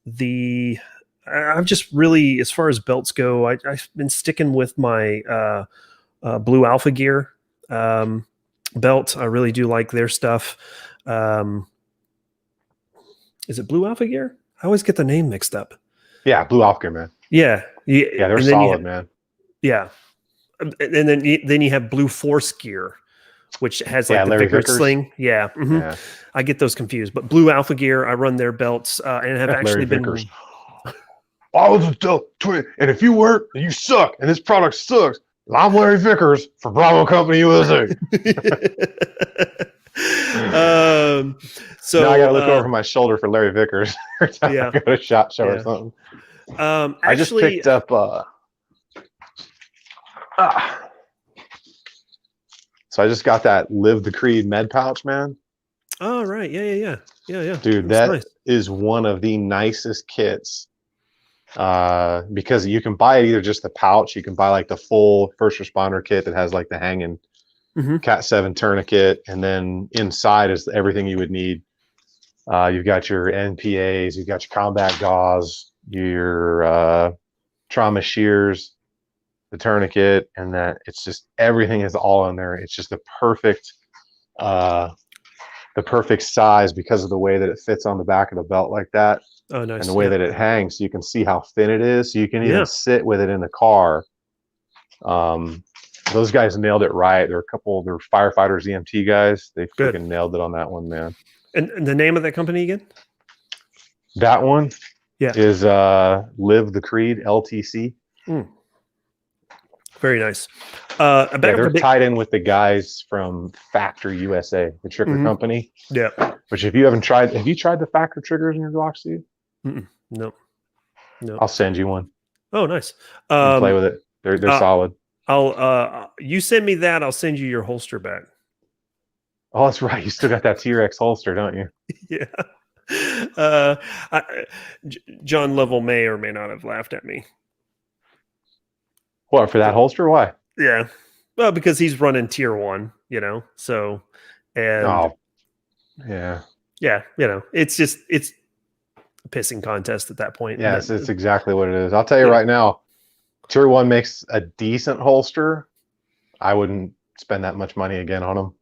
the. I've just really, as far as belts go, I've been sticking with my Blue Alpha Gear belt. I really do like their stuff. Um, is it Blue Alpha Gear? I always get the name mixed up. Yeah, Blue Alpha, man. Yeah, Yeah, they're and then solid, man. yeah, and then you have Blue Force Gear, which has like Yeah, the Larry Vickers Vickers. sling. Yeah, Yeah, I get those confused. But Blue Alpha Gear, I run their belts and have Larry actually Vickers. been. I was a twin, and if you weren't, then you suck, and this product sucks. I'm Larry Vickers for Bravo Company USA. So Now I got to look over my shoulder for Larry Vickers every time yeah, I go to a shot show or yeah. something. I just Actually, picked up. So I just got that Live the Creed med pouch, man. oh right, yeah. Dude, That's that nice. is one of the nicest kits. Because you can buy it either just the pouch, you can buy like the full first responder kit that has like the hanging Mm-hmm. Cat 7 tourniquet, and then inside is everything you would need. You've got your NPAs, you've got your combat gauze, your trauma shears, the tourniquet, and that it's just everything is all in there. It's just the perfect size because of the way that it fits on the back of the belt like that, Oh, and nice. the way Yeah, that it hangs, so you can see how thin it is. So you can even yeah. sit with it in the car. Those guys nailed it right. They're firefighters, EMT guys. They Good. freaking nailed it on that one, man. And the name of that company again? That one Yeah. is Live the Creed LTC. Very nice. Yeah, they're tied in with the guys from Factory USA, the trigger company. Yeah. Which if you haven't tried, have you tried the Factor triggers in your Glock, Steve? No. I'll send you one. Oh, nice. You can play with it. They're solid. You send me that. I'll send you your holster back. Oh, that's right. You still got that T-Rex holster, don't you? Yeah. John Lovell may or may not have laughed at me. What, for that holster? Why? Yeah. Well, because he's running tier 1, so, and oh, yeah, it's a pissing contest at that point. Yes, it's exactly what it is. I'll tell you right now, tier 1 makes a decent holster. I wouldn't spend that much money again on them.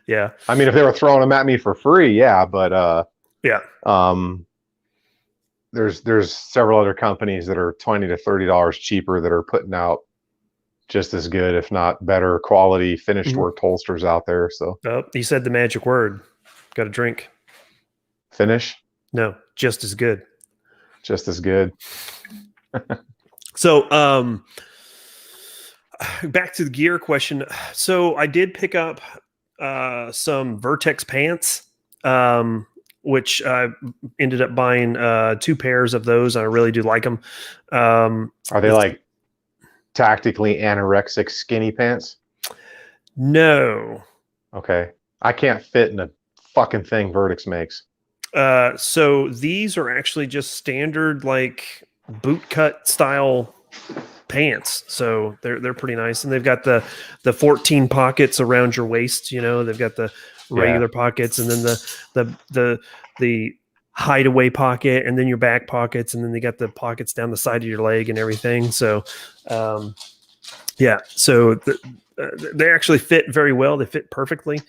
Yeah. I mean, if they were throwing them at me for free, yeah, but there's several other companies that are $20 to $30 cheaper that are putting out just as good, if not better quality finished worked holsters out there. So you said the magic word. Got a drink. Finish? No, just as good. Just as good. So back to the gear question. So I did pick up some Vertex pants, which I ended up buying 2 pairs of those. I really do like them. Are they like tactically anorexic skinny pants? No. Okay. I can't fit in a fucking thing Vertex makes. So these are actually just standard like boot cut style pants. So they're pretty nice, and they've got the 14 pockets around your waist. They've got the regular pockets, and then the hideaway pocket, and then your back pockets, and then they got the pockets down the side of your leg and everything. So, yeah. So They actually fit very well. They fit perfectly.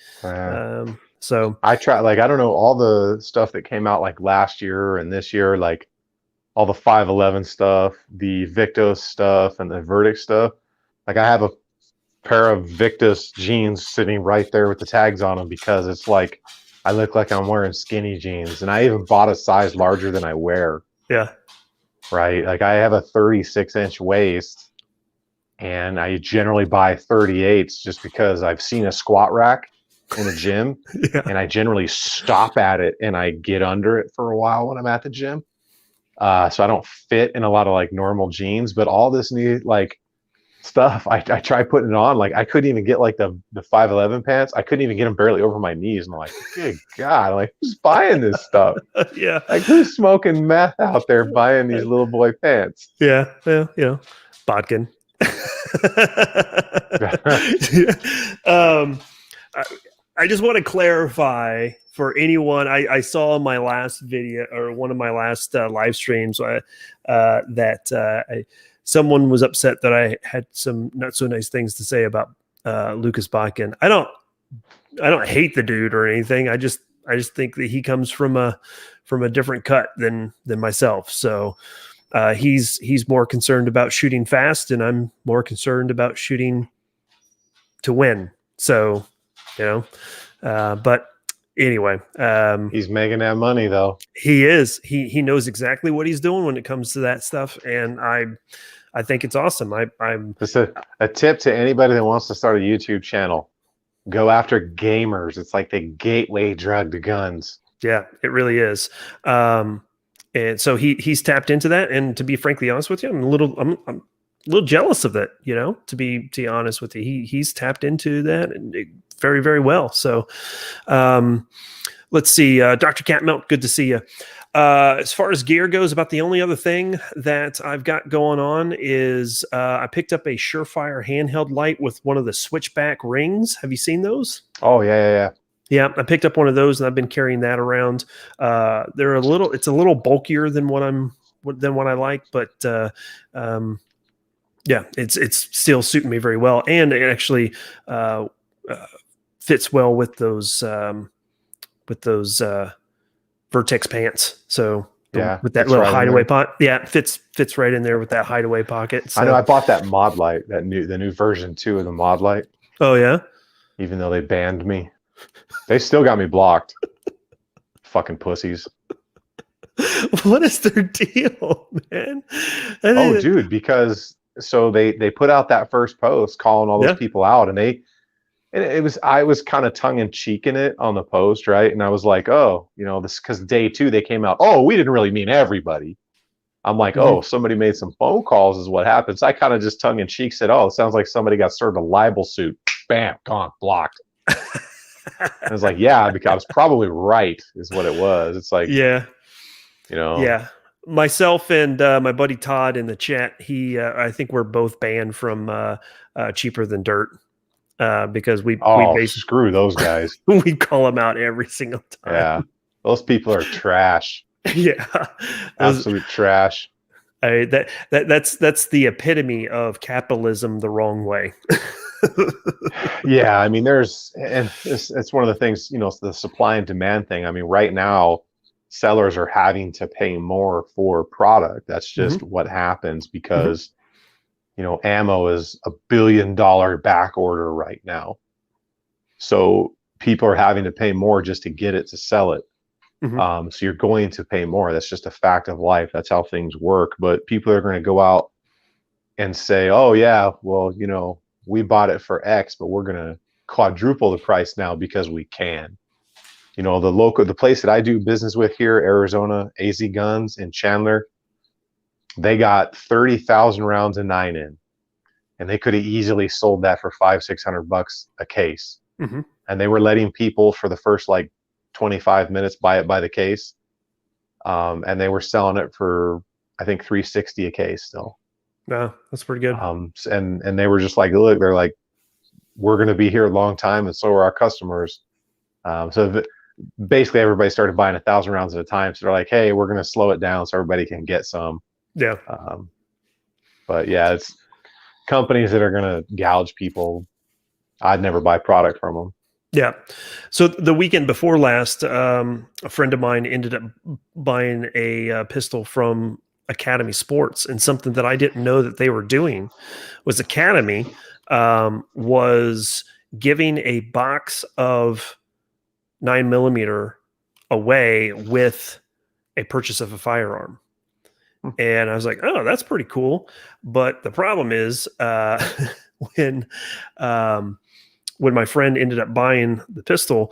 So I try, like, I don't know, all the stuff that came out like last year and this year, like all the 511 stuff, the Victus stuff, and the Verdict stuff. Like, I have a pair of Victus jeans sitting right there with the tags on them because it's like I look like I'm wearing skinny jeans, and I even bought a size larger than I wear. yeah, Right, like I have a 36-inch waist, and I generally buy 38s just because I've seen a squat rack in a gym, yeah, and I generally stop at it and I get under it for a while when I'm at the gym. So I don't fit in a lot of like normal jeans, but all this new like stuff, I tried putting it on. Like I couldn't even get like the 511 pants. I couldn't even get them barely over my knees. And I'm like, good God, like who's buying this stuff? yeah, Like who's smoking meth out there buying these little boy pants? yeah, bodkin. um, I, I just want to clarify for anyone. I saw in my last video or one of my last live streams that someone was upset that I had some not so nice things to say about Lucas Botkin. I don't hate the dude or anything. I just think that he comes from a different cut than myself. So he's more concerned about shooting fast, and I'm more concerned about shooting to win. So, but anyway, He's making that money though. he is. He knows exactly what he's doing when it comes to that stuff, and I think it's awesome. I'm Just a tip to anybody that wants to start a YouTube channel: go after gamers. It's like the gateway drug to guns. Yeah, it really is. And so he's tapped into that. And to be frankly honest with you, I'm a little jealous of that, to be honest with you. He's tapped into that very, very well. So let's see. Dr. Catmelt, good to see you. As far as gear goes, about the only other thing that I've got going on is I picked up a Surefire handheld light with one of the switchback rings. Have you seen those? Oh yeah. Yeah, I picked up one of those and I've been carrying that around. It's a little bulkier than what I like, but yeah, it's still suiting me very well, and it actually fits well with those Vertex pants. So Yeah, with that it's little right in hideaway there. pocket, yeah, it fits right in there with that hideaway pocket. So. I know I bought that mod light, the new version 2 of the mod light, Oh yeah. even though they banned me. They still got me blocked. Fucking pussies. What is their deal, man? Oh, dude, because so they put out that first post calling all those people out, and I was kind of tongue in cheek in it on the post, right? And I was like, oh, this because day 2 they came out. Oh, we didn't really mean everybody. I'm like, oh, somebody made some phone calls is what happened. So I kind of just tongue in cheek said, oh, it sounds like somebody got served a libel suit. Bam, gone, blocked. I was like, yeah, because I was probably right, is what it was. It's like, yeah. Yeah. Myself and my buddy Todd in the chat, I think we're both banned from Cheaper Than Dirt because we screw those guys. we call them out every single time. Yeah, those people are trash. Yeah, absolute trash. That's the epitome of capitalism the wrong way. Yeah, I mean, it's one of the things, the supply and demand thing. I mean, right now, sellers are having to pay more for product. That's just what happens because, ammo is $1 billion back order right now. So people are having to pay more just to get it to sell it. So you're going to pay more. That's just a fact of life. That's how things work. But people are going to go out and say, oh yeah, well, we bought it for X, but we're going to quadruple the price now because we can. The place that I do business with here, Arizona, AZ Guns in Chandler, they got 30,000 rounds of 9 and they could have easily sold that for $500-600 a case. And they were letting people for the first 25 minutes buy it by the case. And they were selling it for, I think, $360 a case still. Yeah, that's pretty good. And they were just like, look, they're like, we're going to be here a long time, and so are our customers. Basically, everybody started buying 1,000 rounds at a time. So they're like, hey, we're going to slow it down so everybody can get some. Yeah. But yeah, it's companies that are going to gouge people I'd never buy product from them. Yeah. So the weekend before last, a friend of mine ended up buying a pistol from Academy Sports, and something that I didn't know that they were doing was Academy was giving a box of 9mm away with a purchase of a firearm. And I was like, oh, that's pretty cool. But the problem is when when my friend ended up buying the pistol,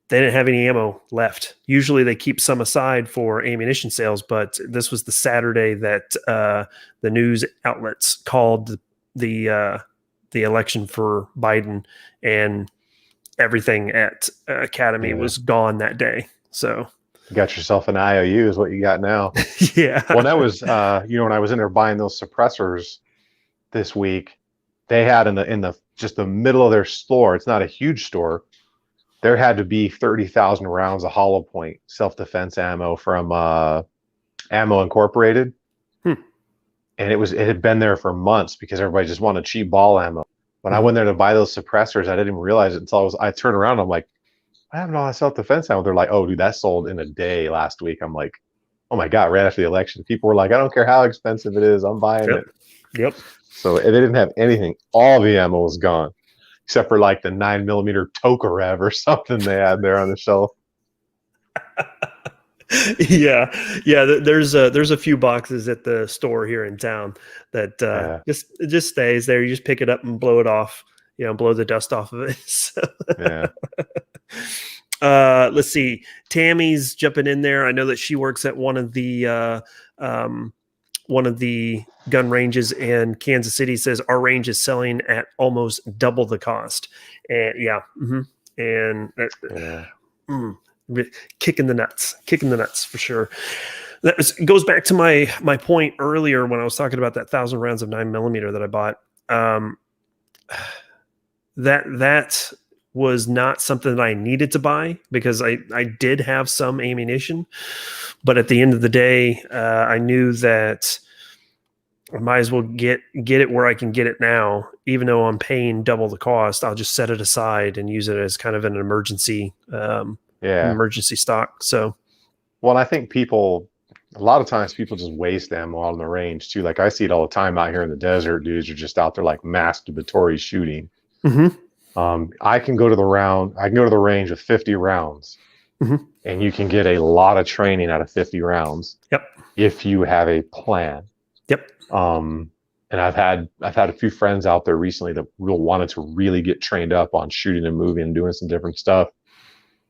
they didn't have any ammo left. Usually they keep some aside for ammunition sales, but this was the Saturday that the news outlets called the election for Biden, and everything at Academy was gone that day. So you got yourself an IOU is what you got now. yeah. Well, that was when I was in there buying those suppressors this week, they had in the just the middle of their store. It's not a huge store. There had to be 30,000 rounds of hollow point self-defense ammo from Ammo Incorporated. And it had been there for months because everybody just wanted cheap ball ammo. When I went there to buy those suppressors, I didn't even realize it until I turned around and I'm like, I have all that self-defense ammo. They're like, oh, dude, that sold in a day last week. I'm like, oh my God, right after the election. People were like, I don't care how expensive it is, I'm buying it. Yep. So they didn't have anything. All the ammo was gone, except for like the 9mm Tokarev or something they had there on the shelf. yeah. There's a few boxes at the store here in town that just stays there. You just pick it up and blow it off. Blow the dust off of it. So, yeah. Let's see. Tammy's jumping in there. I know that she works at one of the gun ranges in Kansas City. Says our range is selling at almost double the cost. And kicking the nuts for sure. That goes back to my point earlier when I was talking about that 1,000 rounds of 9mm that I bought. That was not something that I needed to buy because I did have some ammunition, but at the end of the day, I knew that I might as well get it where I can get it now, even though I'm paying double the cost. I'll just set it aside and use it as kind of an emergency stock. So, well, I think a lot of times people just waste ammo out on the range too. Like I see it all the time out here in the desert. Dudes are just out there like masturbatory shooting. I can go to the range with 50 rounds, and you can get a lot of training out of 50 rounds. Yep. If you have a plan. Yep. And I've had a few friends out there recently that wanted to really get trained up on shooting and moving and doing some different stuff.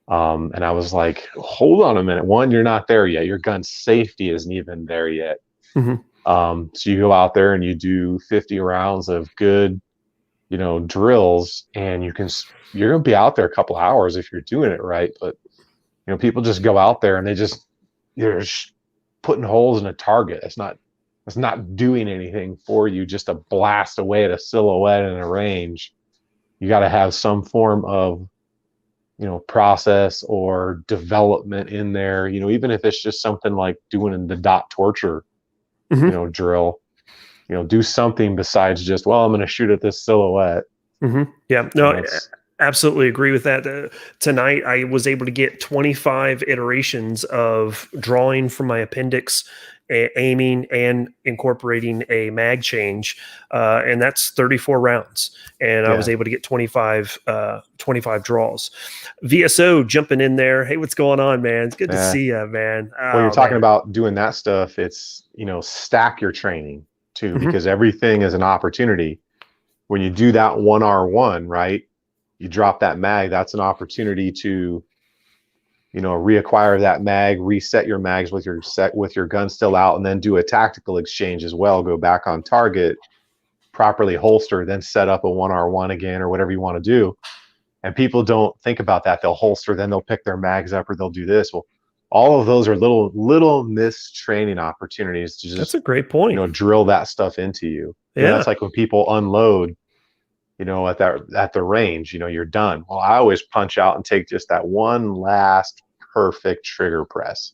And I was like, hold on a minute. One, you're not there yet. Your gun safety isn't even there yet. So you go out there and you do 50 rounds of good, drills, and you're going to be out there a couple hours if you're doing it right. But, people just go out there and they're just putting holes in a target. It's not doing anything for you, just to blast away at a silhouette in a range. You got to have some form of, process or development in there, even if it's just something like doing the dot torture, drill, do something besides just, well, I'm going to shoot at this silhouette. Yeah, no, I absolutely agree with that. Tonight, I was able to get 25 iterations of drawing from my appendix, aiming, and incorporating a mag change, and that's 34 rounds. And I was able to get 25 draws. VSO jumping in there. Hey, what's going on, man? It's good to see you, man. Well, you're talking about doing that stuff. It's, stack your training too, because everything is an opportunity. When you do that 1R1, right, you drop that mag, that's an opportunity to, reacquire that mag, reset your mags with your gun still out, and then do a tactical exchange as well. Go back on target, properly holster, then set up a 1R1 again or whatever you want to do. And people don't think about that. They'll holster, then they'll pick their mags up, or they'll do this. Well, all of those are little missed training opportunities to just, that's a great point. Drill that stuff into you. Yeah. That's like when people unload, at the range, you're done. Well, I always punch out and take just that one last perfect trigger press,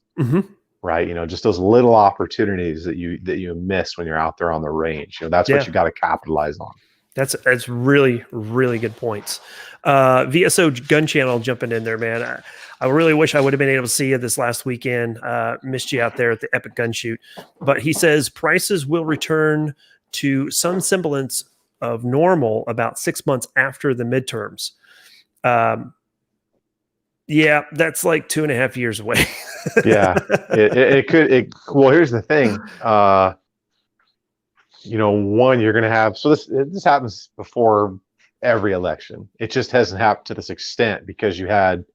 right? Just those little opportunities that you miss when you're out there on the range. That's what you got to capitalize on. That's really, really good points. VSO Gun Channel jumping in there, man. I really wish I would have been able to see you this last weekend. Missed you out there at the Epic Gun Shoot. But he says prices will return to some semblance of normal about 6 months after the midterms. Yeah, that's like 2.5 years away. Yeah, it could. Well, here's the thing. One, you're going to have, so this happens before every election. It just hasn't happened to this extent because you had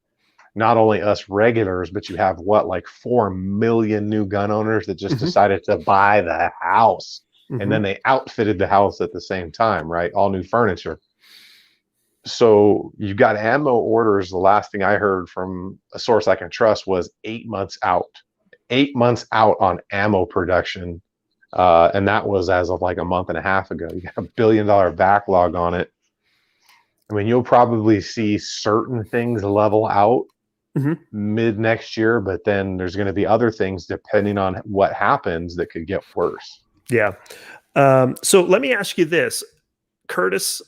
not only us regulars, but you have like 4 million new gun owners that just decided to buy the house, and then they outfitted the house at the same time, right? All new furniture. So you've got ammo orders. The last thing I heard from a source I can trust was 8 months out. 8 months out on ammo production. And that was as of like a month and a half ago. You got $1 billion backlog on it. I mean, you'll probably see certain things level out mid next year, but then there's going to be other things depending on what happens that could get worse. Yeah. So let me ask you this, Curtis.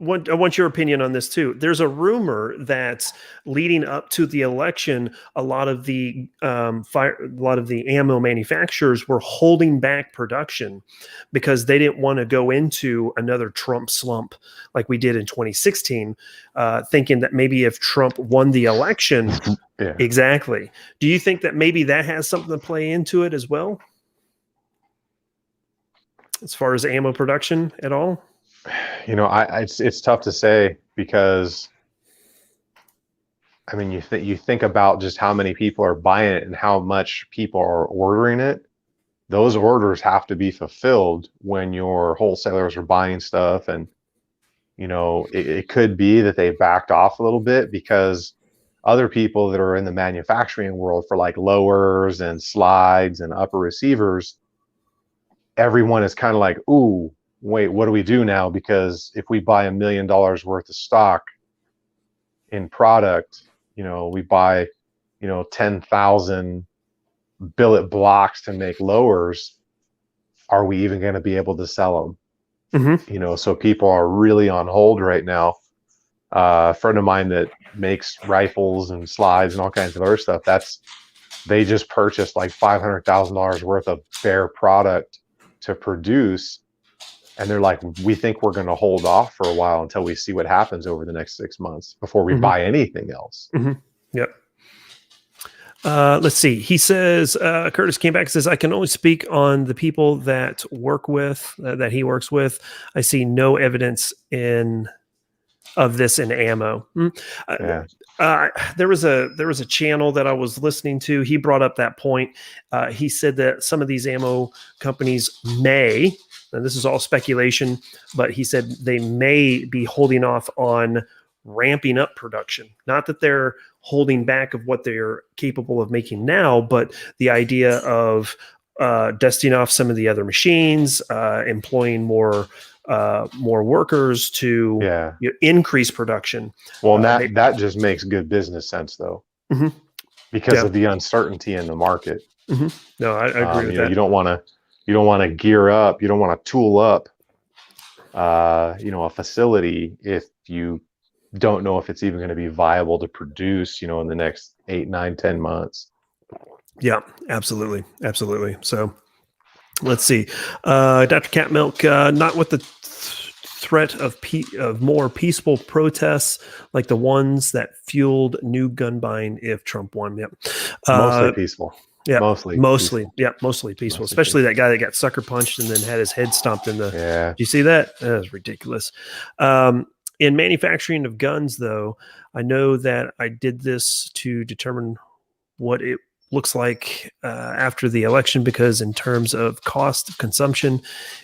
I want your opinion on this too. There's a rumor that leading up to the election, a lot of the ammo manufacturers were holding back production because they didn't want to go into another Trump slump like we did in 2016, thinking that maybe if Trump won the election, exactly. Do you think that maybe that has something to play into it as well, as far as ammo production at all? It's tough to say because, I mean, you think about just how many people are buying it and how much people are ordering it. Those orders have to be fulfilled when your wholesalers are buying stuff, and it could be that they backed off a little bit because other people that are in the manufacturing world for like lowers and slides and upper receivers, everyone is kind of like, ooh, wait, what do we do now? Because if we buy $1 million worth of stock in product, we buy, 10,000 billet blocks to make lowers. Are we even going to be able to sell them? So people are really on hold right now. A friend of mine that makes rifles and slides and all kinds of other stuff, they just purchased like $500,000 worth of bare product to produce. And they're like, we think we're going to hold off for a while until we see what happens over the next 6 months before we buy anything else. Yep. Let's see. He says, Curtis came back and says, I can only speak on the people that that he works with. I see no evidence of this in ammo. There was a channel that I was listening to. He brought up that point. He said that some of these ammo companies may, and this is all speculation, but he said they may be holding off on ramping up production. Not that they're holding back of what they're capable of making now, but the idea of dusting off some of the other machines, employing more workers to increase production. Well, that just makes good business sense, though, because of the uncertainty in the market. No, I agree with that. You don't want to gear up. You don't want to tool up, a facility if you don't know if it's even going to be viable to produce, in the next 8, 9, 10 months. Yeah, absolutely. So let's see. Dr. Catmilk, not with the threat of more peaceful protests like the ones that fueled new gun buying if Trump won. Yep. Mostly peaceful. Yeah, mostly peaceful. Especially that guy that got sucker punched and then had his head stomped in the. Yeah. Do you see that? That was ridiculous. In manufacturing of guns, though, I know that I did this to determine what it looks like after the election, because in terms of cost of consumption,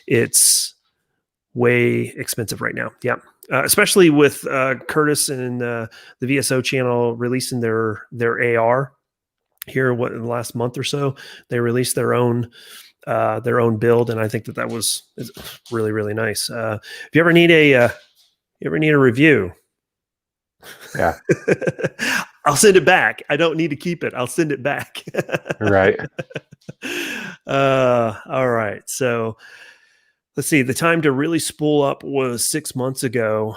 it's way expensive right now. Yeah. Especially with Curtis and the VSO channel releasing their AR here, in the last month or so. They released their own build, and I think that was really, really nice. If you ever need a review, I'll send it back. I don't need to keep it. I'll send it back. Right. All right. So let's see, the time to really spool up was 6 months ago.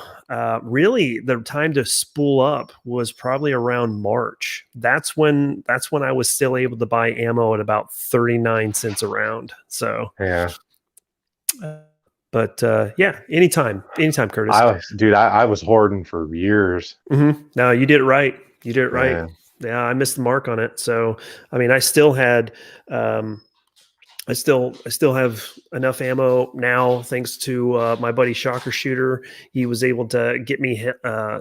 Really, the time to spool up was probably around March. That's when I was still able to buy ammo at about 39 cents a round. So, Yeah. but yeah, anytime, Curtis. I was hoarding for years. No, you did it right. You did it right. Yeah. Yeah, I missed the mark on it. So, I mean, I still had, I still have enough ammo now, thanks to my buddy Shocker Shooter. He was able to get me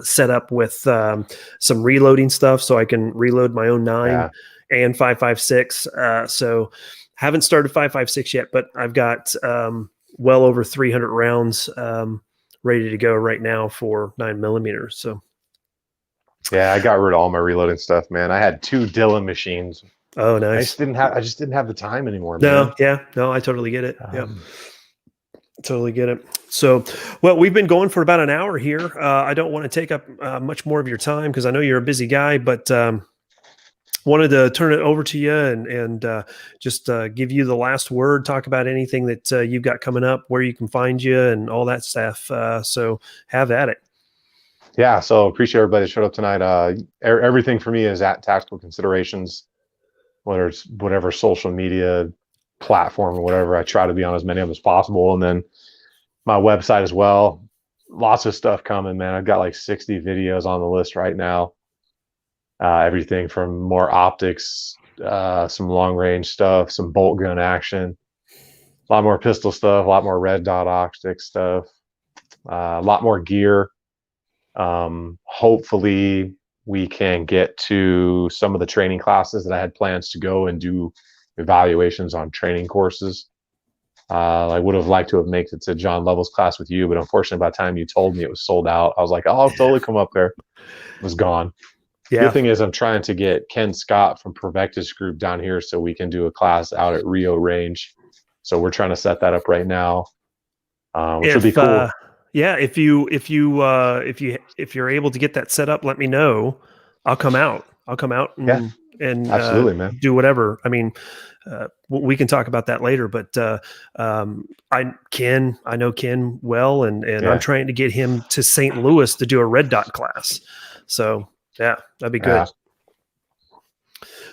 set up with some reloading stuff, so I can reload my own 9 and 5.56. So, haven't started 5.56 yet, but I've got well over 300 rounds ready to go right now for 9mm. So. Yeah, I got rid of all my reloading stuff, man. I had 2 Dylan machines. Oh, nice. I just didn't have the time anymore, No, man. yeah, no, I totally get it. Yeah, totally get it. So, well, we've been going for about an hour here. I don't want to take up much more of your time because I know you're a busy guy, but wanted to turn it over to you and just give you the last word. Talk about anything that you've got coming up, where you can find you, and all that stuff. So, have at it. Yeah, so appreciate everybody that showed up tonight. Everything for me is at Tactical Considerations, whether it's whatever social media platform or whatever. I try to be on as many of them as possible. And then my website as well. Lots of stuff coming, man. I've got like 60 videos on the list right now. Everything from more optics, some long range stuff, some bolt gun action, a lot more pistol stuff, a lot more red dot optics stuff, a lot more gear. Hopefully we can get to some of the training classes that I had plans to go and do evaluations on training courses. I would have liked to have made it to John Lovell's class with you, but unfortunately by the time you told me it was sold out, I was like, oh, I'll totally come up there. It was gone. Yeah. Good thing is I'm trying to get Ken Scott from Provectus Group down here so we can do a class out at Rio Range. So we're trying to set that up right now, which would be cool. Yeah, if you're able to get that set up, let me know. I'll come out. And absolutely, man. Do whatever. I mean, we can talk about that later. But I know Ken well, and I'm trying to get him to St. Louis to do a red dot class. So yeah, that'd be good. Yeah.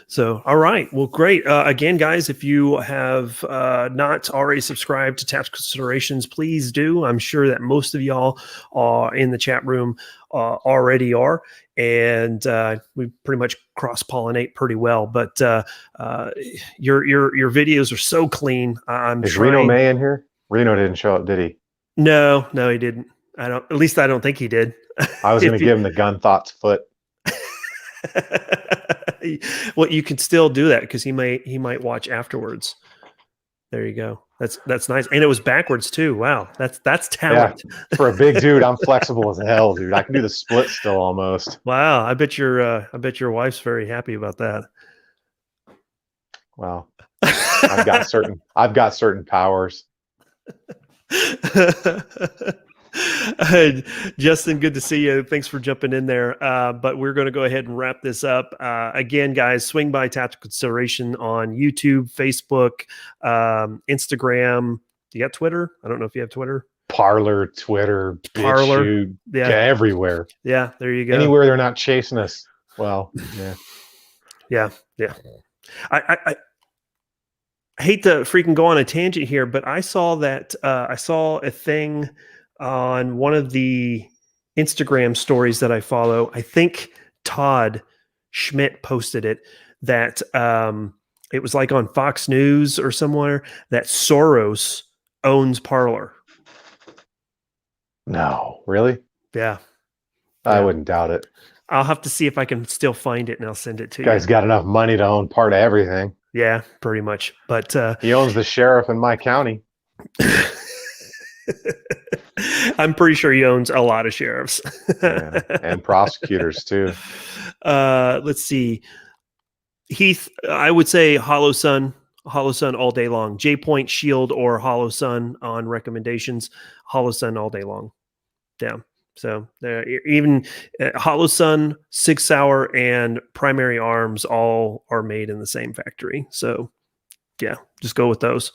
So, all right. Well, great. Again, guys, if you have not already subscribed to Tactical Considerations, please do. I'm sure that most of y'all in the chat room already are. And we pretty much cross-pollinate pretty well. But your videos are so clean. Is Reno May in here? Reno didn't show up, did he? No, he didn't. At least I don't think he did. I was going to give him the Gun Thoughts foot. Well, you can still do that because he might watch afterwards. There you go. That's nice, and it was backwards too. Wow, that's talent. Yeah. For a big dude, I'm flexible as hell, dude. I can do the split still almost. Wow, I bet your wife's very happy about that. Well, I've got certain powers. Justin, good to see you. Thanks for jumping in there. But we're going to go ahead and wrap this up. Again, guys, swing by Tactical Consideration on YouTube, Facebook, Instagram. You got Twitter? I don't know if you have Twitter. Twitter, BitChute, yeah, everywhere. Yeah, there you go. Anywhere they're not chasing us. Well, yeah. I hate to freaking go on a tangent here, but I saw that I saw a thing on one of the Instagram stories that I follow. I think Todd Schmidt posted it, that it was like on Fox News or somewhere, that Soros owns Parler. No, really? Yeah. I wouldn't doubt it. I'll have to see if I can still find it, and I'll send it to you. Guy's got enough money to own part of everything. Yeah, pretty much. But he owns the sheriff in my county. I'm pretty sure he owns a lot of sheriffs. Yeah, and prosecutors too. Let's see. Heath, I would say Hollow Sun all day long. J Point, Shield, or Hollow Sun on recommendations. Hollow Sun all day long. Yeah. So even Hollow Sun, 6 Hour, and Primary Arms all are made in the same factory. So Yeah, just go with those.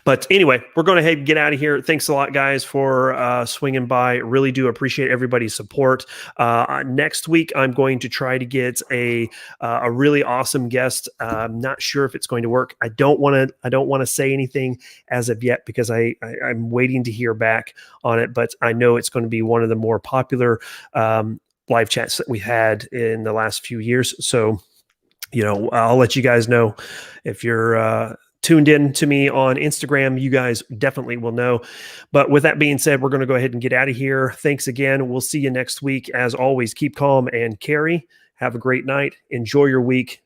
But anyway, we're going to ahead and get out of here. Thanks a lot, guys, for swinging by. Really do appreciate everybody's support. Next week, I'm going to try to get a really awesome guest. I'm not sure if it's going to work. I don't want to say anything as of yet because I'm waiting to hear back on it. But I know it's going to be one of the more popular live chats that we had in the last few years. So, I'll let you guys know if you're tuned in to me on Instagram. You guys definitely will know. But with that being said, we're going to go ahead and get out of here. Thanks again. We'll see you next week. As always, keep calm and carry. Have a great night. Enjoy your week.